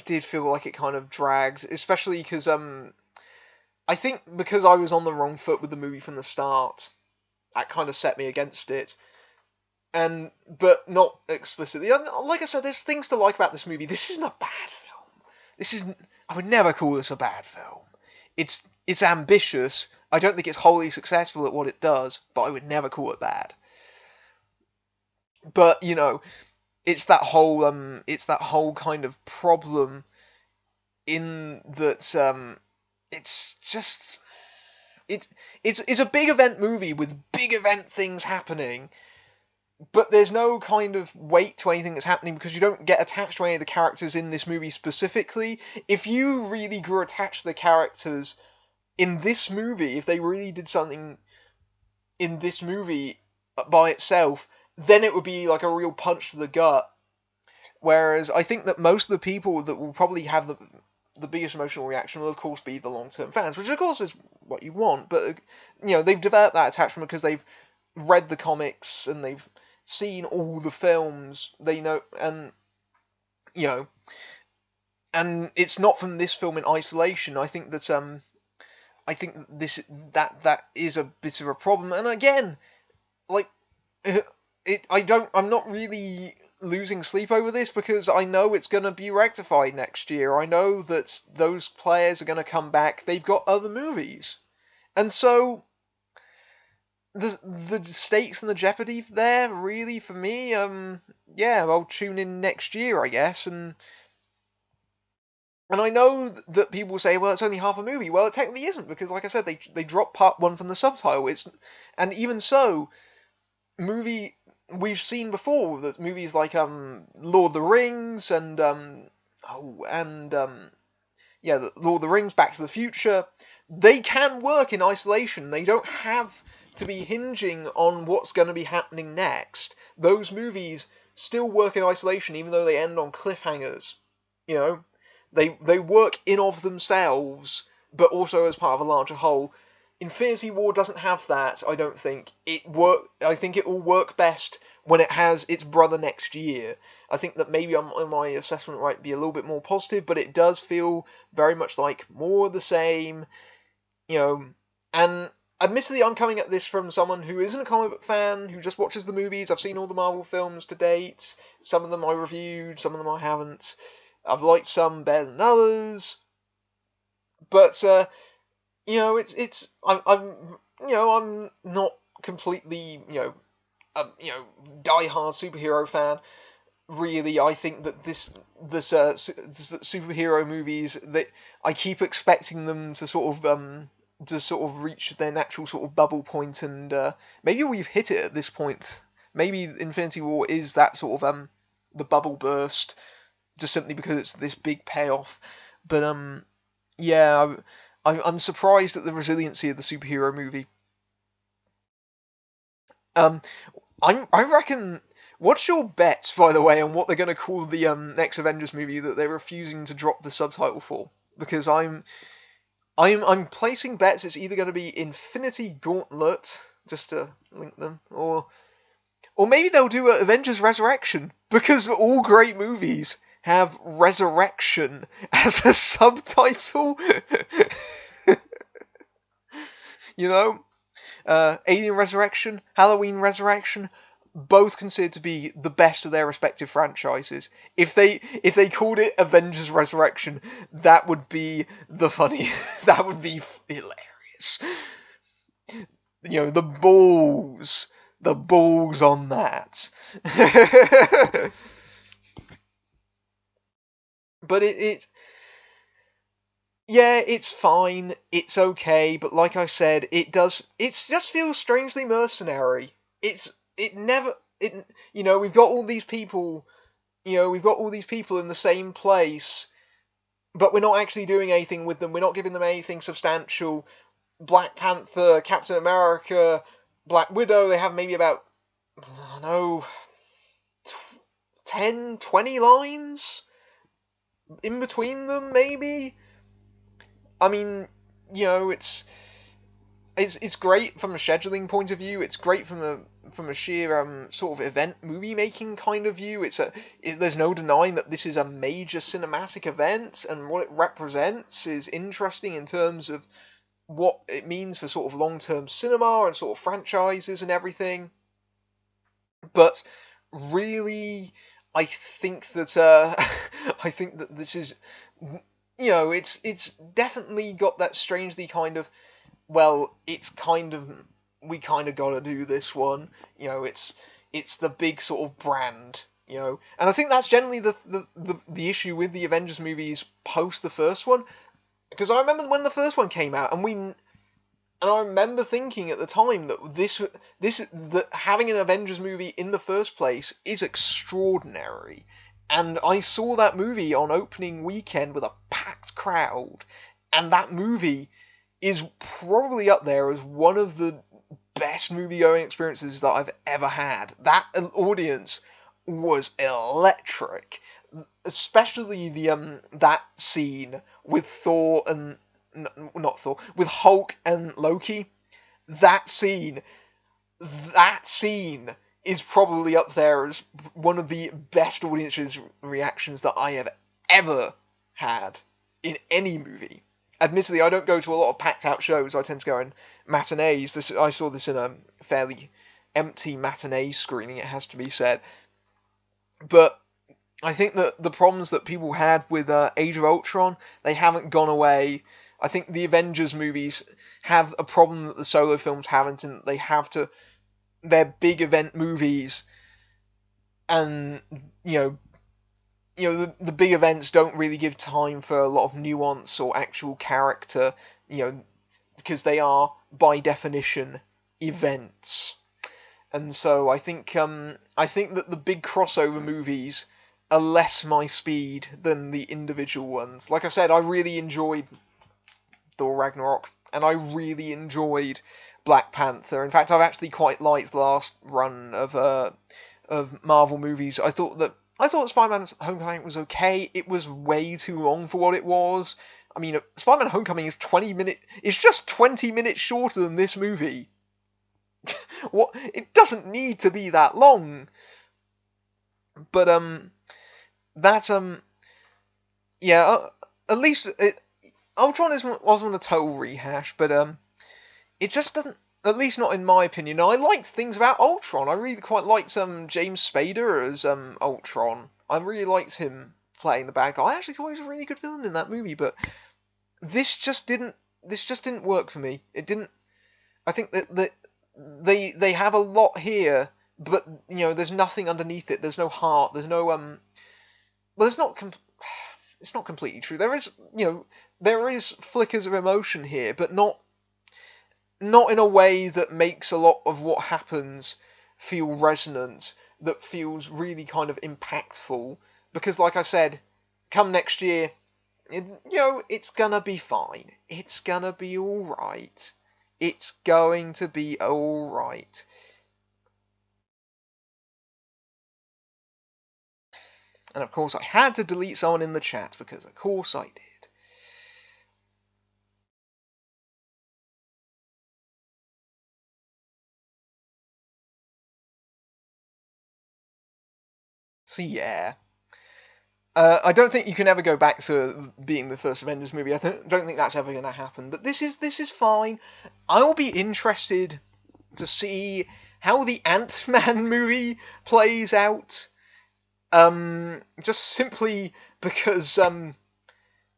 Speaker 1: did feel like it kind of dragged, especially because I think because I was on the wrong foot with the movie from the start, that kind of set me against it. But not explicitly. Like I said, there's things to like about this movie. This isn't a bad film. I would never call this a bad film. It's ambitious. I don't think it's wholly successful at what it does, but I would never call it bad. But you know, it's that whole kind of problem in that it's just it's a big event movie with big event things happening, but there's no kind of weight to anything that's happening because you don't get attached to any of the characters in this movie specifically. If you really grew attached to the characters in this movie, if they really did something in this movie by itself, then it would be like a real punch to the gut. Whereas I think that most of the people that will probably have the biggest emotional reaction will of course be the long-term fans, which of course is what you want, but you know, they've developed that attachment because they've read the comics and they've seen all the films, they know, and you know, and it's not from this film in isolation. I think that that is a bit of a problem, and again, like I'm not really losing sleep over this because I know it's going to be rectified next year. I know that those players are going to come back. They've got other movies, and so the stakes and the jeopardy there really for me. Yeah, I'll tune in next year, I guess, and I know that people say, well, it's only half a movie. Well, it technically isn't, because like I said, they dropped part one from the subtitle. And even so, we've seen before that movies like Lord of the Rings and yeah, Lord of the Rings, Back to the Future, they can work in isolation. They don't have to be hinging on what's going to be happening next. Those movies still work in isolation, even though they end on cliffhangers. You know, they work in of themselves, but also as part of a larger whole. Infinity War doesn't have that, I don't think. I think it will work best when it has its brother next year. I think that maybe my assessment might be a little bit more positive, but it does feel very much like more of the same, you know. And admittedly, I'm coming at this from someone who isn't a comic book fan, who just watches the movies. I've seen all the Marvel films to date. Some of them I reviewed, some of them I haven't. I've liked some better than others. But, you know, I'm not completely, die-hard superhero fan. Really, I think that this superhero movies, that I keep expecting them to sort of reach their natural sort of bubble point, and maybe we've hit it at this point. Maybe Infinity War is that sort of the bubble burst, just simply because it's this big payoff. But yeah, I'm surprised at the resiliency of the superhero movie. Um, I reckon. What's your bet, by the way, on what they're going to call the next Avengers movie that they're refusing to drop the subtitle for? Because I'm placing bets. It's either going to be Infinity Gauntlet, just to link them, or maybe they'll do Avengers Resurrection, because all great movies have Resurrection as a subtitle. you know, Alien Resurrection, Halloween Resurrection, both considered to be the best of their respective franchises. If they called it Avengers Resurrection, that would be the funny. That would be hilarious. The balls on that. but yeah, it's fine. It's okay, but like I said, it just feels strangely mercenary. It never it we've got all these people, we've got all these people in the same place, but we're not actually doing anything with them. We're not giving them anything substantial. Black Panther, Captain America, Black Widow, they have maybe about, I don't know, 10, 20 lines in between them, maybe. I mean, it's great from a scheduling point of view. It's great from a sheer sort of event movie making kind of view. There's no denying that this is a major cinematic event, and what it represents is interesting in terms of what it means for sort of long term cinema and sort of franchises and everything. But really, I think that I think that this is, it's definitely got that strangely kind of, well, it's kind of, we kind of got to do this one. It's the big sort of brand. And I think that's generally the issue with the Avengers movies post the first one, because I remember when the first one came out, and I remember thinking at the time that that having an Avengers movie in the first place is extraordinary. And I saw that movie on opening weekend with a packed crowd, and that movie is probably up there as one of the best movie going experiences that I've ever had. That audience was electric, especially the that scene with Thor and not Thor, with Hulk and Loki. That scene, that scene is probably up there as one of the best audiences reactions that I have ever had in any movie. Admittedly, I don't go to a lot of packed out shows. I tend to go in matinees. I saw this in a fairly empty matinee screening, it has to be said. But I think that the problems that people had with Age of Ultron, they haven't gone away. I think the Avengers movies have a problem that the solo films haven't, and they have to. They're big event movies, and the big events don't really give time for a lot of nuance or actual character, because they are by definition events. And so I think that the big crossover movies are less my speed than the individual ones. Like I said, I really enjoyed Thor Ragnarok, and I really enjoyed Black Panther. In fact, I've actually quite liked the last run of Marvel movies. I thought Spider-Man Homecoming was okay. It was way too long for what it was. I mean, Spider-Man Homecoming is 20 minutes. It's just 20 minutes shorter than this movie. What? It doesn't need to be that long. But that yeah. At least Ultron wasn't a total rehash, but it just doesn't. At least not in my opinion. I liked things about Ultron. I really quite liked James Spader as Ultron. I really liked him playing the bad guy. I actually thought he was a really good villain in that movie, but this just didn't. This just didn't work for me. It didn't. I think that they have a lot here, but there's nothing underneath it. There's no heart. There's no Well, it's not completely true. There is there is flickers of emotion here, but not in a way that makes a lot of what happens feel resonant, that feels really kind of impactful. Because, like I said, come next year, it's gonna be fine. It's gonna be alright. It's going to be alright. And of course, I had to delete someone in the chat because, of course, I did. So, yeah. I don't think you can ever go back to being the first Avengers movie. I don't think that's ever going to happen. But this is fine. I will be interested to see how the Ant-Man movie plays out. Just simply because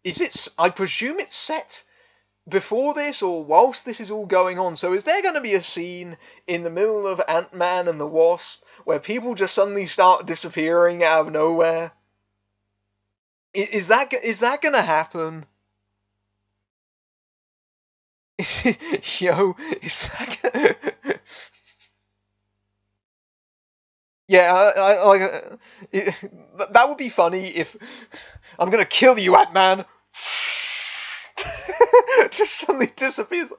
Speaker 1: is it? I presume it's set before this or whilst this is all going on. So is there going to be a scene in the middle of Ant-Man and the Wasp where people just suddenly start disappearing out of nowhere? Is that gonna happen? Yo, is that gonna... Yeah, that would be funny if I'm gonna kill you, Ant-Man. Just suddenly disappears.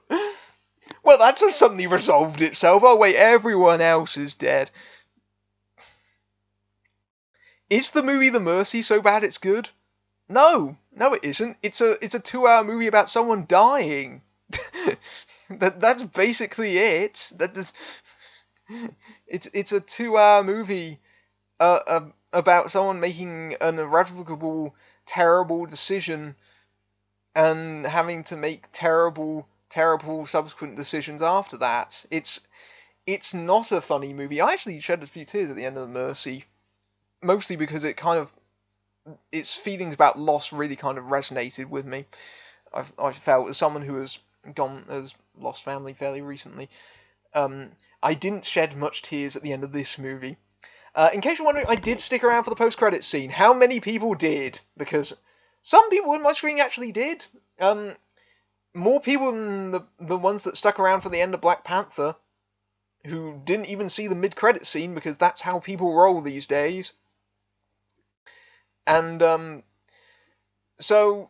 Speaker 1: Well, that just suddenly resolved itself. Oh wait, everyone else is dead. Is the movie The Mercy so bad it's good? No, no, it isn't. It's a 2-hour movie about someone dying. That's basically it. It's a 2-hour movie about someone making an irrevocable, terrible decision and having to make terrible, terrible subsequent decisions after that. It's not a funny movie. I actually shed a few tears at the end of The Mercy, mostly because its feelings about loss really kind of resonated with me. I've felt as someone who has lost family fairly recently. I didn't shed much tears at the end of this movie. In case you're wondering, I did stick around for the post-credits scene. How many people did? Because some people in my screen actually did. More people than the ones that stuck around for the end of Black Panther, who didn't even see the mid-credit scene because that's how people roll these days. And so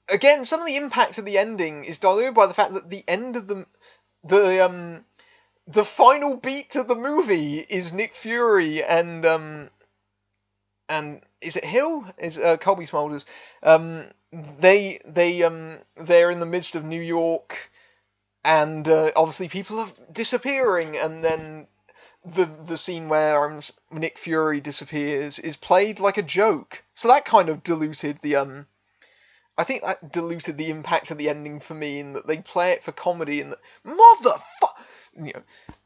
Speaker 1: again, some of the impact of the ending is diluted by the fact that the end of the final beat to the movie is Nick Fury and is it Hill? Is Colby Smulders? They're in the midst of New York, and obviously people are disappearing, and then the scene where Nick Fury disappears is played like a joke. So that kind of diluted the I think that diluted the impact of the ending for me, in that they play it for comedy and motherfucker, and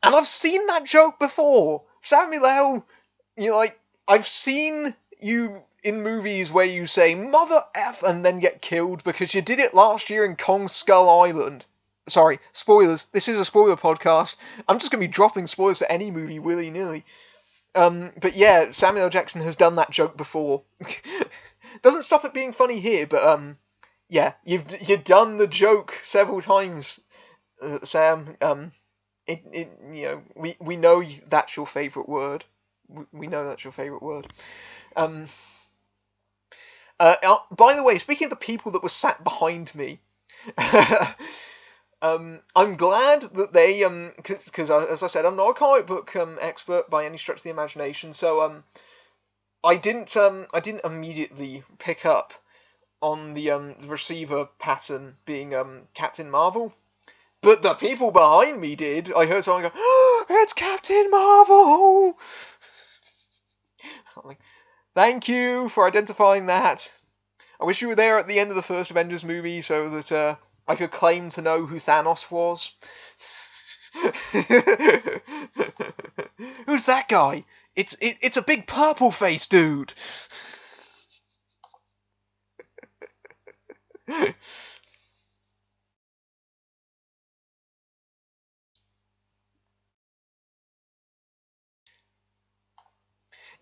Speaker 1: I've seen that joke before. Samuel L. I've seen you in movies where you say mother f and then get killed because you did it last year in Kong Skull Island. Sorry, spoilers. This is a spoiler podcast. I'm just gonna be dropping spoilers for any movie willy nilly. But yeah, Samuel L. Jackson has done that joke before. Doesn't stop it being funny here, but yeah, you've done the joke several times, Sam. We know that's your favourite word. We know that's your favourite word. By the way, speaking of the people that were sat behind me, I'm glad that they because as I said, I'm not a comic book expert by any stretch of the imagination, so I didn't immediately pick up on the receiver pattern being Captain Marvel. But the people behind me did. I heard someone go, oh, it's Captain Marvel! I'm like, thank you for identifying that. I wish you were there at the end of the first Avengers movie so that I could claim to know who Thanos was. Who's that guy? It's a big purple face dude.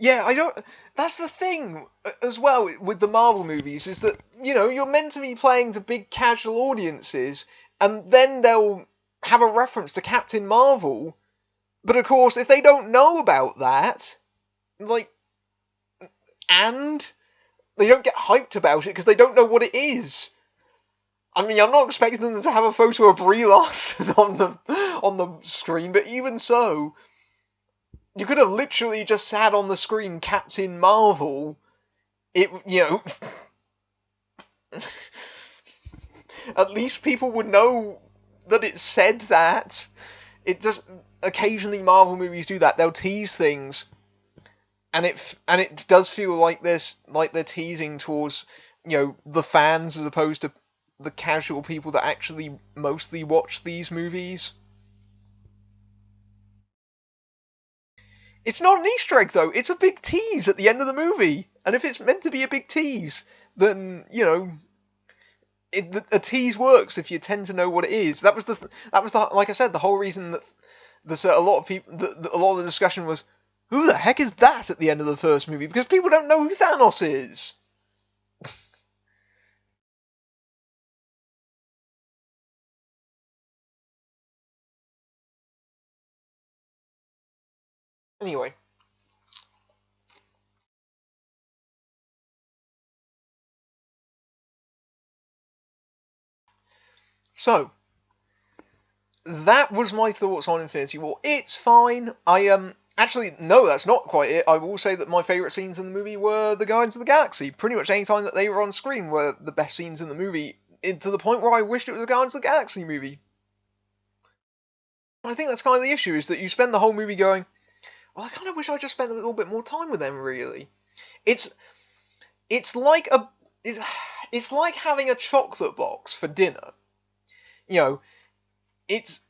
Speaker 1: Yeah, I don't. That's the thing as well with the Marvel movies is that you're meant to be playing to big casual audiences, and then they'll have a reference to Captain Marvel. But of course, if they don't know about that, like, and they don't get hyped about it because they don't know what it is. I mean, I'm not expecting them to have a photo of Brie Larson on the screen, but even so, you could have literally just had on the screen Captain Marvel. At least people would know that it said that. It just occasionally Marvel movies do that. They'll tease things, and it does feel like they're teasing towards the fans as opposed to the casual people that actually mostly watch these movies. It's not an Easter egg though. It's a big tease at the end of the movie, and if it's meant to be a big tease, then a tease works if you tend to know what it is. That was the like I said, the whole reason that a lot of people a lot of the discussion was, who the heck is that at the end of the first movie, because people don't know who Thanos is. Anyway, so that was my thoughts on Infinity War. It's fine. Actually, no, that's not quite it. I will say that my favourite scenes in the movie were the Guardians of the Galaxy. Pretty much any time that they were on screen were the best scenes in the movie, to the point where I wished it was a Guardians of the Galaxy movie. And I think that's kind of the issue, is that you spend the whole movie going, well, I kind of wish I just spent a little bit more time with them, really. It's it's like it's like having a chocolate box for dinner. You know, it's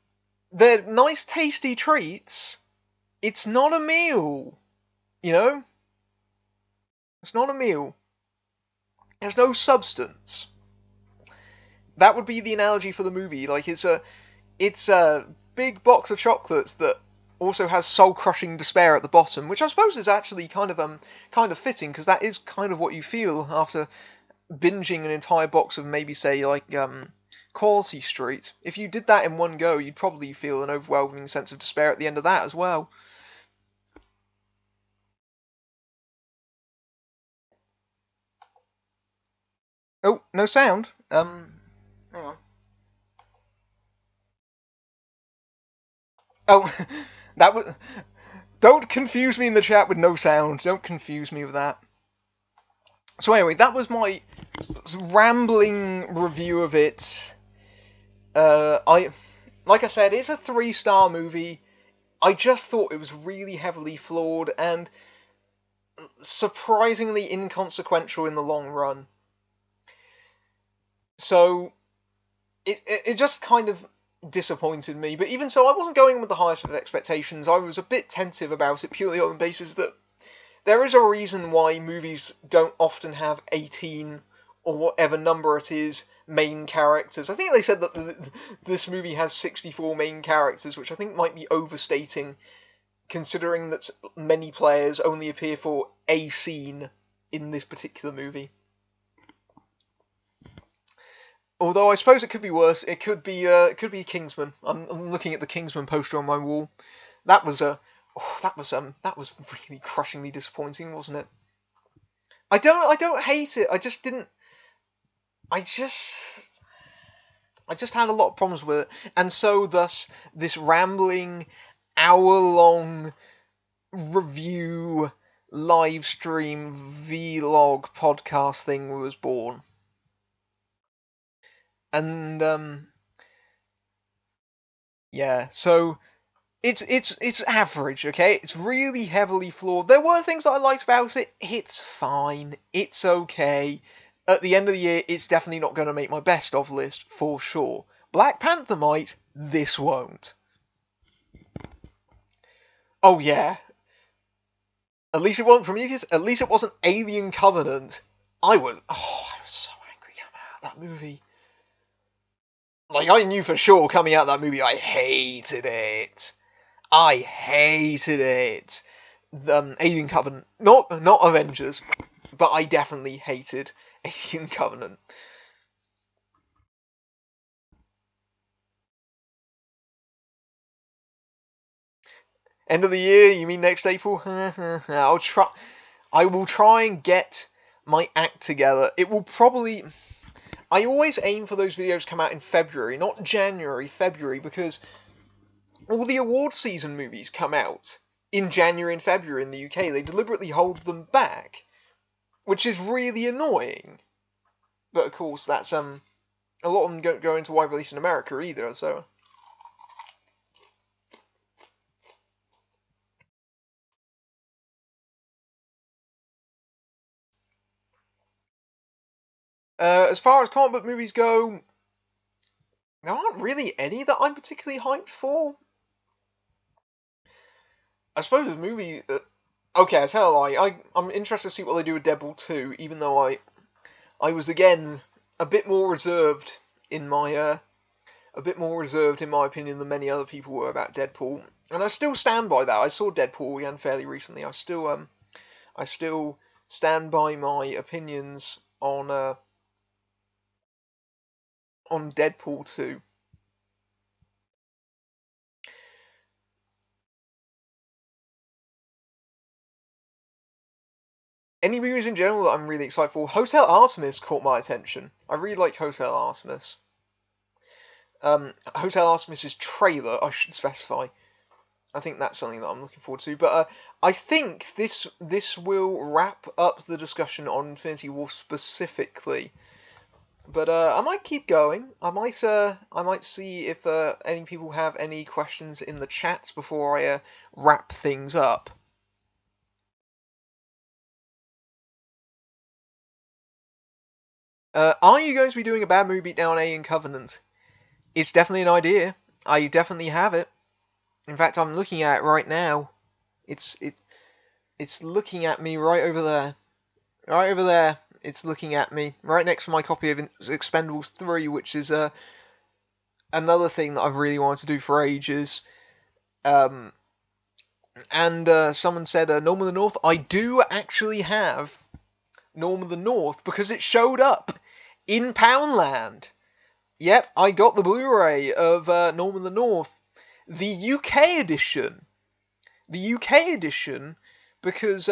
Speaker 1: they're nice, tasty treats. It's not a meal. You know, it's not a meal. There's no substance. That would be the analogy for the movie. Like it's a big box of chocolates that also has soul-crushing despair at the bottom, which I suppose is actually kind of fitting, because that is kind of what you feel after binging an entire box of, maybe say, like Quality Street. If you did that in one go, you'd probably feel an overwhelming sense of despair at the end of that as well. Oh, no sound. Hang on. Oh, that was. Don't confuse me in the chat with no sound. Don't confuse me with that. So anyway, that was my rambling review of it. Like I said, it's a 3-star movie. I just thought it was really heavily flawed and surprisingly inconsequential in the long run. So it just kind of disappointed me. But even so, I wasn't going with the highest of expectations. I was a bit tentative about it, purely on the basis that there is a reason why movies don't often have 18 or whatever number it is main characters. I think they said that this movie has 64 main characters, which I think might be overstating, considering that many players only appear for a scene in this particular movie. Although I suppose it could be worse. It could be Kingsman. I'm looking at the Kingsman poster on my wall. That was that was really crushingly disappointing, wasn't it? I don't hate it. I just I just had a lot of problems with it, and so thus this rambling hour-long review live stream vlog podcast thing was born. And yeah, so it's average, okay? It's really heavily flawed. There were things that I liked about it. It's fine. It's okay. At the end of the year, it's definitely not going to make my best of list, for sure. Black Panther might, this won't. Oh yeah. At least it wasn't Prometheus. At least it wasn't Alien Covenant. I was so angry coming out of that movie. Like, I knew for sure coming out of that movie, I hated it. I hated it. Alien Covenant, not Avengers, but I definitely hated Alien Covenant. End of the year? You mean next April? I'll try. I will try and get my act together. It will probably. I always aim for those videos to come out in February, not January, February, because all the award season movies come out in January and February in the UK. They deliberately hold them back, which is really annoying. But of course, that's a lot of them don't go into wide release in America either. So as far as comic book movies go, there aren't really any that I'm particularly hyped for. I suppose the movie. Okay, I tell a lie. I'm interested to see what they do with Deadpool 2, even though I was again a bit more reserved in my opinion than many other people were about Deadpool, and I still stand by that. I saw Deadpool again fairly recently. I still stand by my opinions on Deadpool 2. Any movies in general that I'm really excited for? Hotel Artemis caught my attention. I really like Hotel Artemis. Hotel Artemis's trailer, I should specify. I think that's something that I'm looking forward to. But I think this will wrap up the discussion on Infinity War specifically. But I might keep going. I might see if any people have any questions in the chat before I wrap things up. Are you going to be doing a bad movie down Alien Covenant? It's definitely an idea. I definitely have it. In fact, I'm looking at it right now. It's looking at me right over there. Right over there. It's looking at me right next to my copy of Expendables 3, which is another thing that I've really wanted to do for ages. And someone said Norm of the North. I do actually have Norm of the North because it showed up in Poundland. Yep, I got the Blu-ray of Norm of the North, the UK edition. The UK edition, because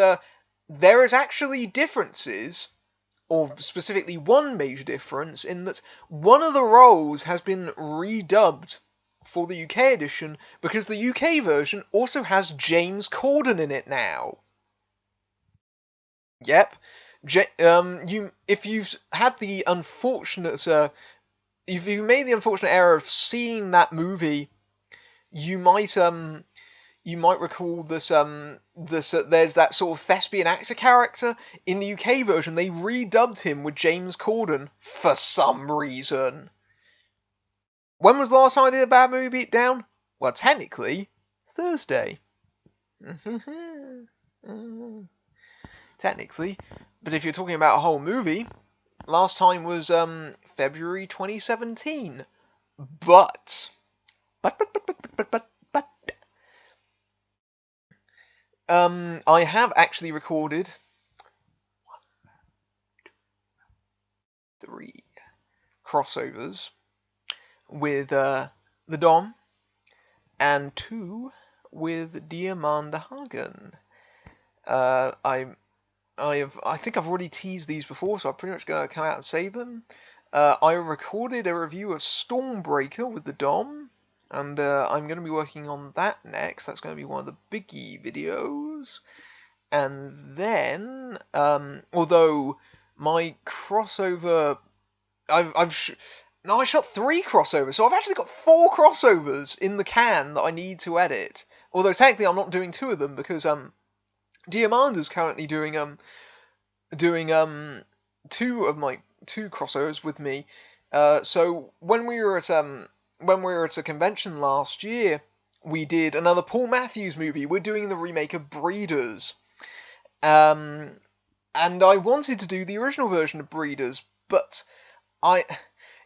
Speaker 1: there is actually differences, or specifically one major difference, in that one of the roles has been redubbed for the UK edition because the UK version also has James Corden in it now. Yep. If you've had the unfortunate, if you made the unfortunate error of seeing that movie, you might recall this there's that sort of thespian actor character in the UK version. They redubbed him with James Corden for some reason. When was the last time I did a bad movie beatdown? Well, technically, Thursday. Technically, but if you're talking about a whole movie, last time was February 2017. But I have actually recorded 3 crossovers with the Dom and 2 with Diamanda Hagen. I think I've already teased these before, so I'm pretty much going to come out and say them. I recorded a review of Stormbreaker with the Dom, and I'm going to be working on that next. That's going to be one of the biggie videos. And then, although my crossover, I shot 3 crossovers, so I've actually got 4 crossovers in the can that I need to edit. Although technically I'm not doing 2 of them because Diamanda's currently doing 2 of my 2 crossovers with me. So when we were at a convention last year, we did another Paul Matthews movie. We're doing the remake of Breeders. And I wanted to do the original version of Breeders, but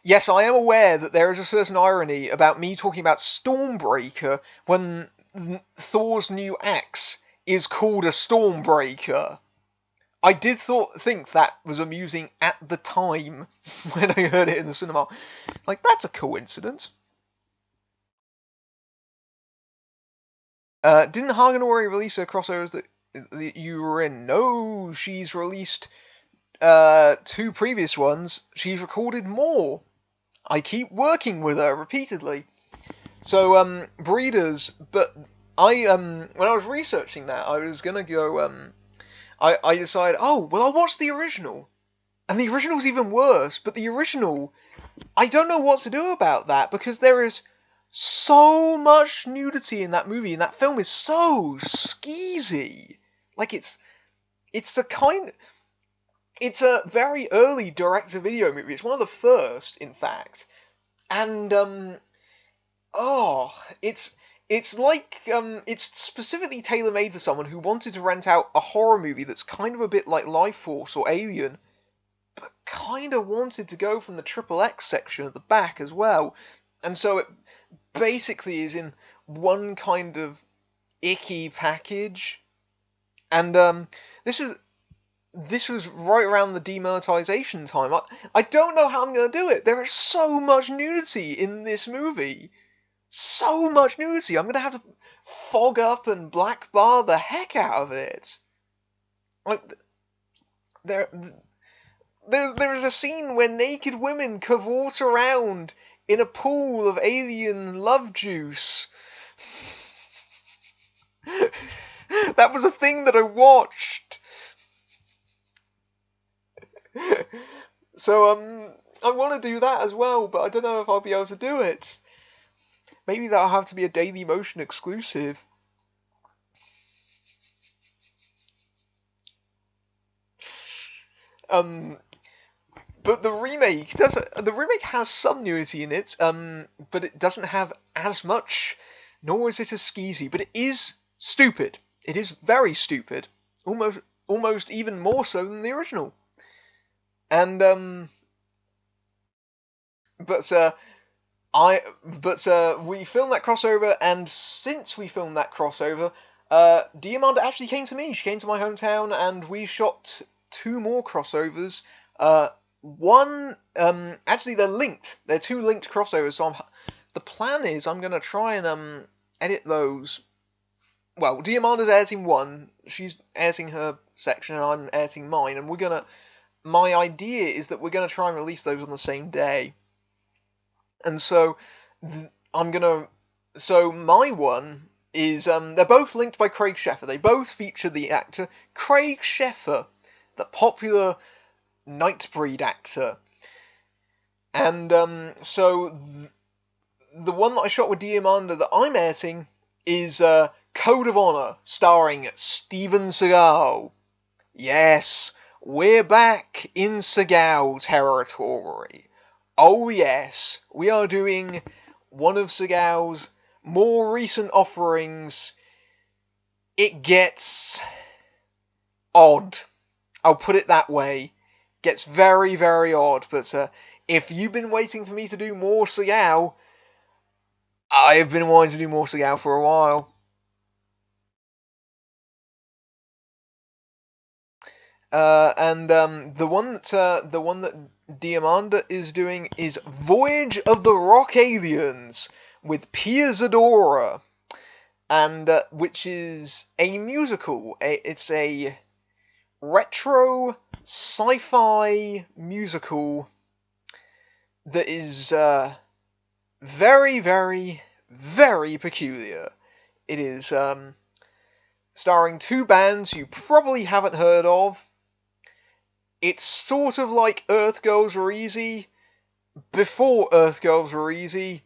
Speaker 1: yes, I am aware that there is a certain irony about me talking about Stormbreaker when Thor's new axe is called a Stormbreaker. I did think that was amusing at the time when I heard it in the cinema. Like, that's a coincidence. Didn't Hagen already release her crossovers that you were in? No, she's released two previous ones. She's recorded more. I keep working with her repeatedly. So, breeders, but when I was researching that, I was gonna go, I decided, oh, well, I'll watch the original. And the original's even worse, but the original, I don't know what to do about that, because there is so much nudity in that movie, and that film is so skeezy. Like, it's a kind, it's a very early direct-to-video movie. It's one of the first, in fact. And, oh, it's like it's specifically tailor-made for someone who wanted to rent out a horror movie that's kind of a bit like Life Force or Alien, but kind of wanted to go from the triple X section at the back as well. And so it basically is in one kind of icky package. And this was right around the demonetization time. I don't know how I'm going to do it. There is so much nudity in this movie. So much nudity. I'm going to have to fog up and black bar the heck out of it. Like, there is a scene where naked women cavort around in a pool of alien love juice. That was a thing that I watched. So, I want to do that as well, but I don't know if I'll be able to do it. Maybe that'll have to be a Daily Motion exclusive. But the remake has some nudity in it, but it doesn't have as much, nor is it as skeezy. But it is stupid. It is very stupid, almost even more so than the original. And but we filmed that crossover, and since we filmed that crossover, Diamanda actually came to me. She came to my hometown, and we shot two more crossovers. One, actually, they're linked. They're two linked crossovers. So the plan is I'm gonna try and edit those. Well, Diamanda's editing one. She's editing her section, and I'm editing mine. And my idea is that we're gonna try and release those on the same day. And so so my one is they're both linked by Craig Sheffer. They both feature the actor Craig Sheffer, the popular Nightbreed actor. And so the one that I shot with Diamanda that I'm editing is Code of Honor, starring Steven Seagal. Yes, we're back in Seagal territory. Oh yes, we are doing one of Seagal's more recent offerings. It gets odd. I'll put it that way. Gets very, very odd. But if you've been waiting for me to do more Seagal, I've been wanting to do more Seagal for a while. And the one that Diamanda is doing is Voyage of the Rock Aliens with Pia Zadora, and which is a musical. It's a retro sci-fi musical that is very, very, very peculiar. It is starring two bands you probably haven't heard of. It's sort of like Earth Girls Were Easy before Earth Girls Were Easy,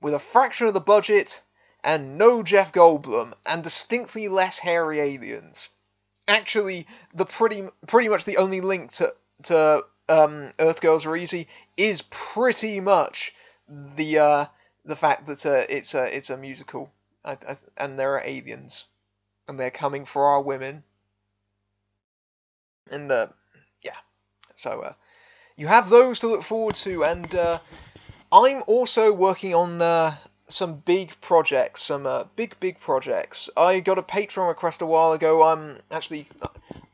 Speaker 1: with a fraction of the budget and no Jeff Goldblum and distinctly less hairy aliens. Actually, the pretty much the only link to Earth Girls Were Easy is pretty much the fact that it's a musical, and there are aliens, and they're coming for our women, and yeah. So you have those to look forward to, and I'm also working on some big projects, some big projects. I got a Patreon request a while ago. Actually,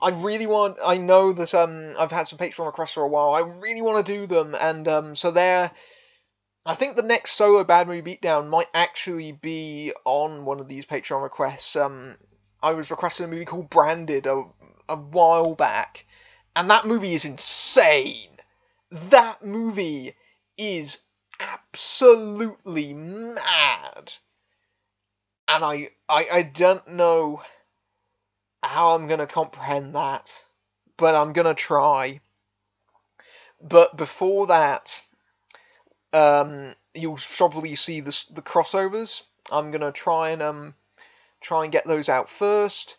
Speaker 1: I really want. I know that I've had some Patreon requests for a while. I really want to do them, and so they're. I think the next solo Bad Movie Beatdown might actually be on one of these Patreon requests. I was requesting a movie called Branded a while back, and that movie is insane. That movie is absolutely mad, and I don't know how I'm gonna comprehend that, but I'm gonna try. But before that, you'll probably see the crossovers. I'm gonna try and get those out first.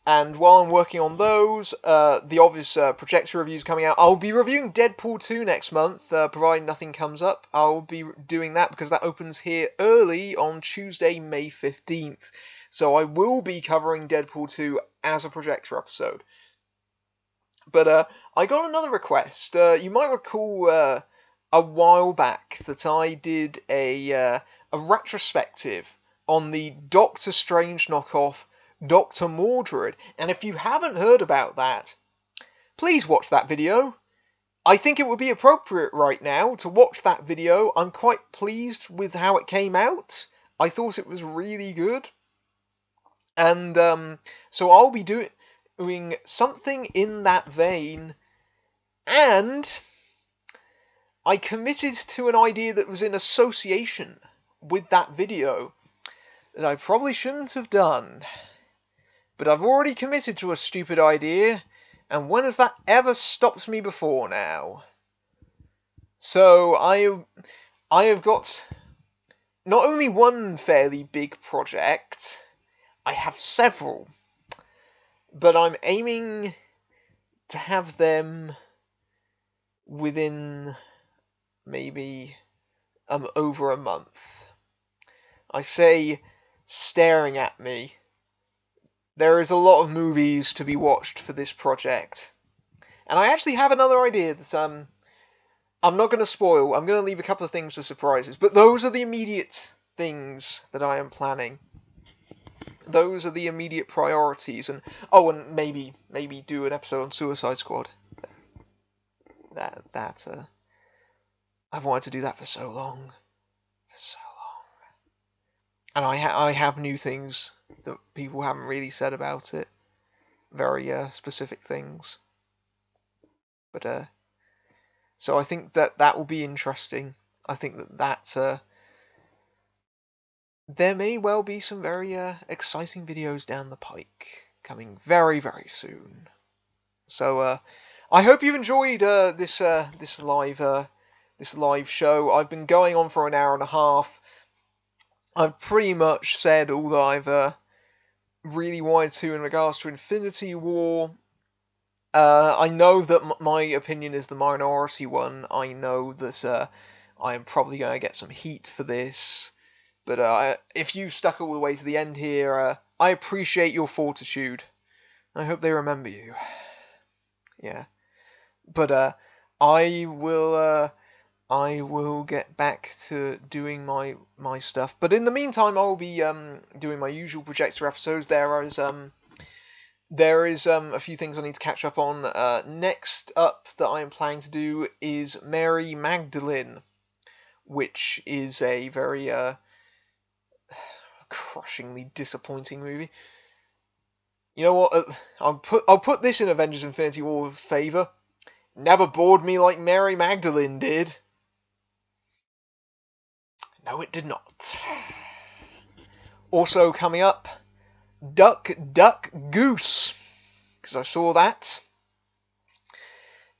Speaker 1: And while I'm working on those, the obvious projector reviews coming out. I'll be reviewing Deadpool 2 next month, providing nothing comes up. I'll be doing that because that opens here early on Tuesday, May 15th. So I will be covering Deadpool 2 as a projector episode. But I got another request. You might recall a while back that I did a retrospective on the Doctor Strange knockoff Dr. Mordred, and if you haven't heard about that, please watch that video. I think it would be appropriate right now to watch that video. I'm quite pleased with how it came out. I thought it was really good. And so I'll be doing something in that vein, and I committed to an idea that was in association with that video that I probably shouldn't have done. But I've already committed to a stupid idea, and when has that ever stopped me before now? So I have got not only one fairly big project, I have several, but I'm aiming to have them within maybe over a month. I say staring at me. There is a lot of movies to be watched for this project. And I actually have another idea that I'm not going to spoil. I'm going to leave a couple of things for surprises. But those are the immediate things that I am planning. Those are the immediate priorities. And maybe do an episode on Suicide Squad. I've wanted to do that for so long. And I have new things that people haven't really said about it. Very specific things. But so I think that will be interesting. I think that there may well be some very exciting videos down the pike coming very, very soon. So I hope you've enjoyed this live show. I've been going on for an hour and a half. I've pretty much said all that I've really wanted to in regards to Infinity War. I know that my opinion is the minority one. I know that I am probably going to get some heat for this. But if you stuck all the way to the end here, I appreciate your fortitude. I hope they remember you. Yeah. But I will get back to doing my stuff. But in the meantime, I'll be doing my usual projector episodes. There is a few things I need to catch up on. Next up that I am planning to do is Mary Magdalene, which is a very crushingly disappointing movie. You know what? I'll put this in Avengers Infinity War's favour. Never bored me like Mary Magdalene did. No, it did not. Also coming up, Duck, Duck, Goose, because I saw that.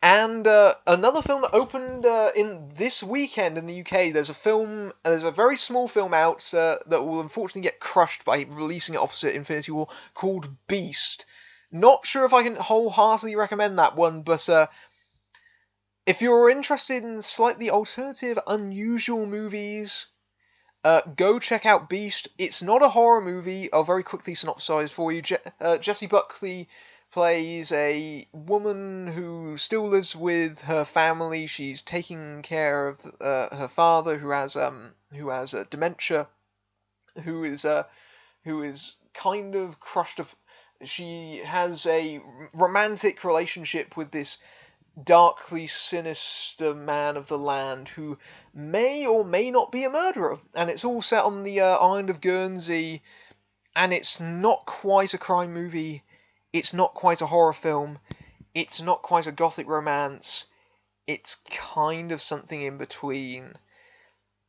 Speaker 1: And another film that opened in this weekend in the UK. There's a very small film out that will unfortunately get crushed by releasing it opposite Infinity War, called Beast. Not sure if I can wholeheartedly recommend that one, but if you're interested in slightly alternative, unusual movies, go check out Beast. It's not a horror movie. I'll very quickly synopsize for you. Jessie Buckley plays a woman who still lives with her family. She's taking care of her father, who has dementia, who is kind of crushed. She has a romantic relationship with this darkly sinister man of the land who may or may not be a murderer, and it's all set on the island of Guernsey, and it's not quite a crime movie, it's not quite a horror film, it's not quite a gothic romance, it's kind of something in between.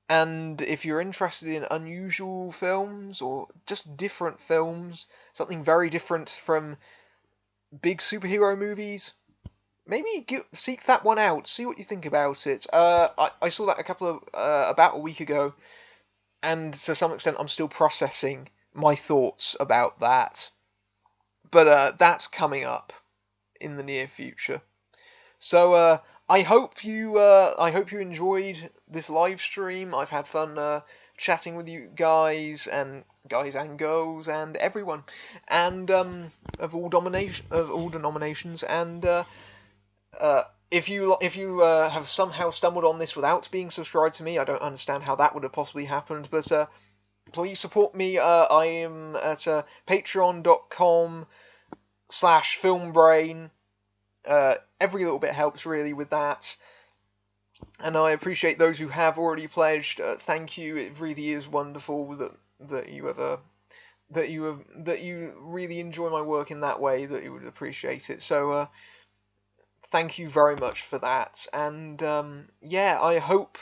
Speaker 1: And if you're interested in unusual films or just different films, something very different from big superhero movies, maybe seek that one out. See what you think about it. I saw that about a week ago, and to some extent, I'm still processing my thoughts about that. But that's coming up in the near future. So I hope you enjoyed this live stream. I've had fun chatting with you guys and girls and everyone, and of all denominations. And if you have somehow stumbled on this without being subscribed to me, I don't understand how that would have possibly happened. But please support me. I am at patreon.com/filmbrain. Every little bit helps really with that, and I appreciate those who have already pledged. Thank you. It really is wonderful that you really enjoy my work in that way, that you would appreciate it. So thank you very much for that, and I hope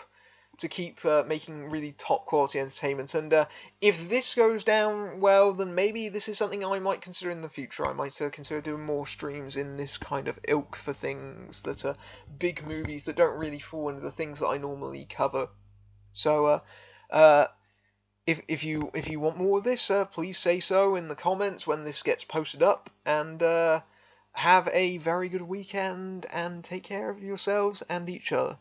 Speaker 1: to keep making really top quality entertainment. And if this goes down well, then maybe this is something I might consider in the future. I might consider doing more streams in this kind of ilk for things that are big movies that don't really fall into the things that I normally cover. So if you want more of this, please say so in the comments when this gets posted up. And have a very good weekend, and take care of yourselves and each other.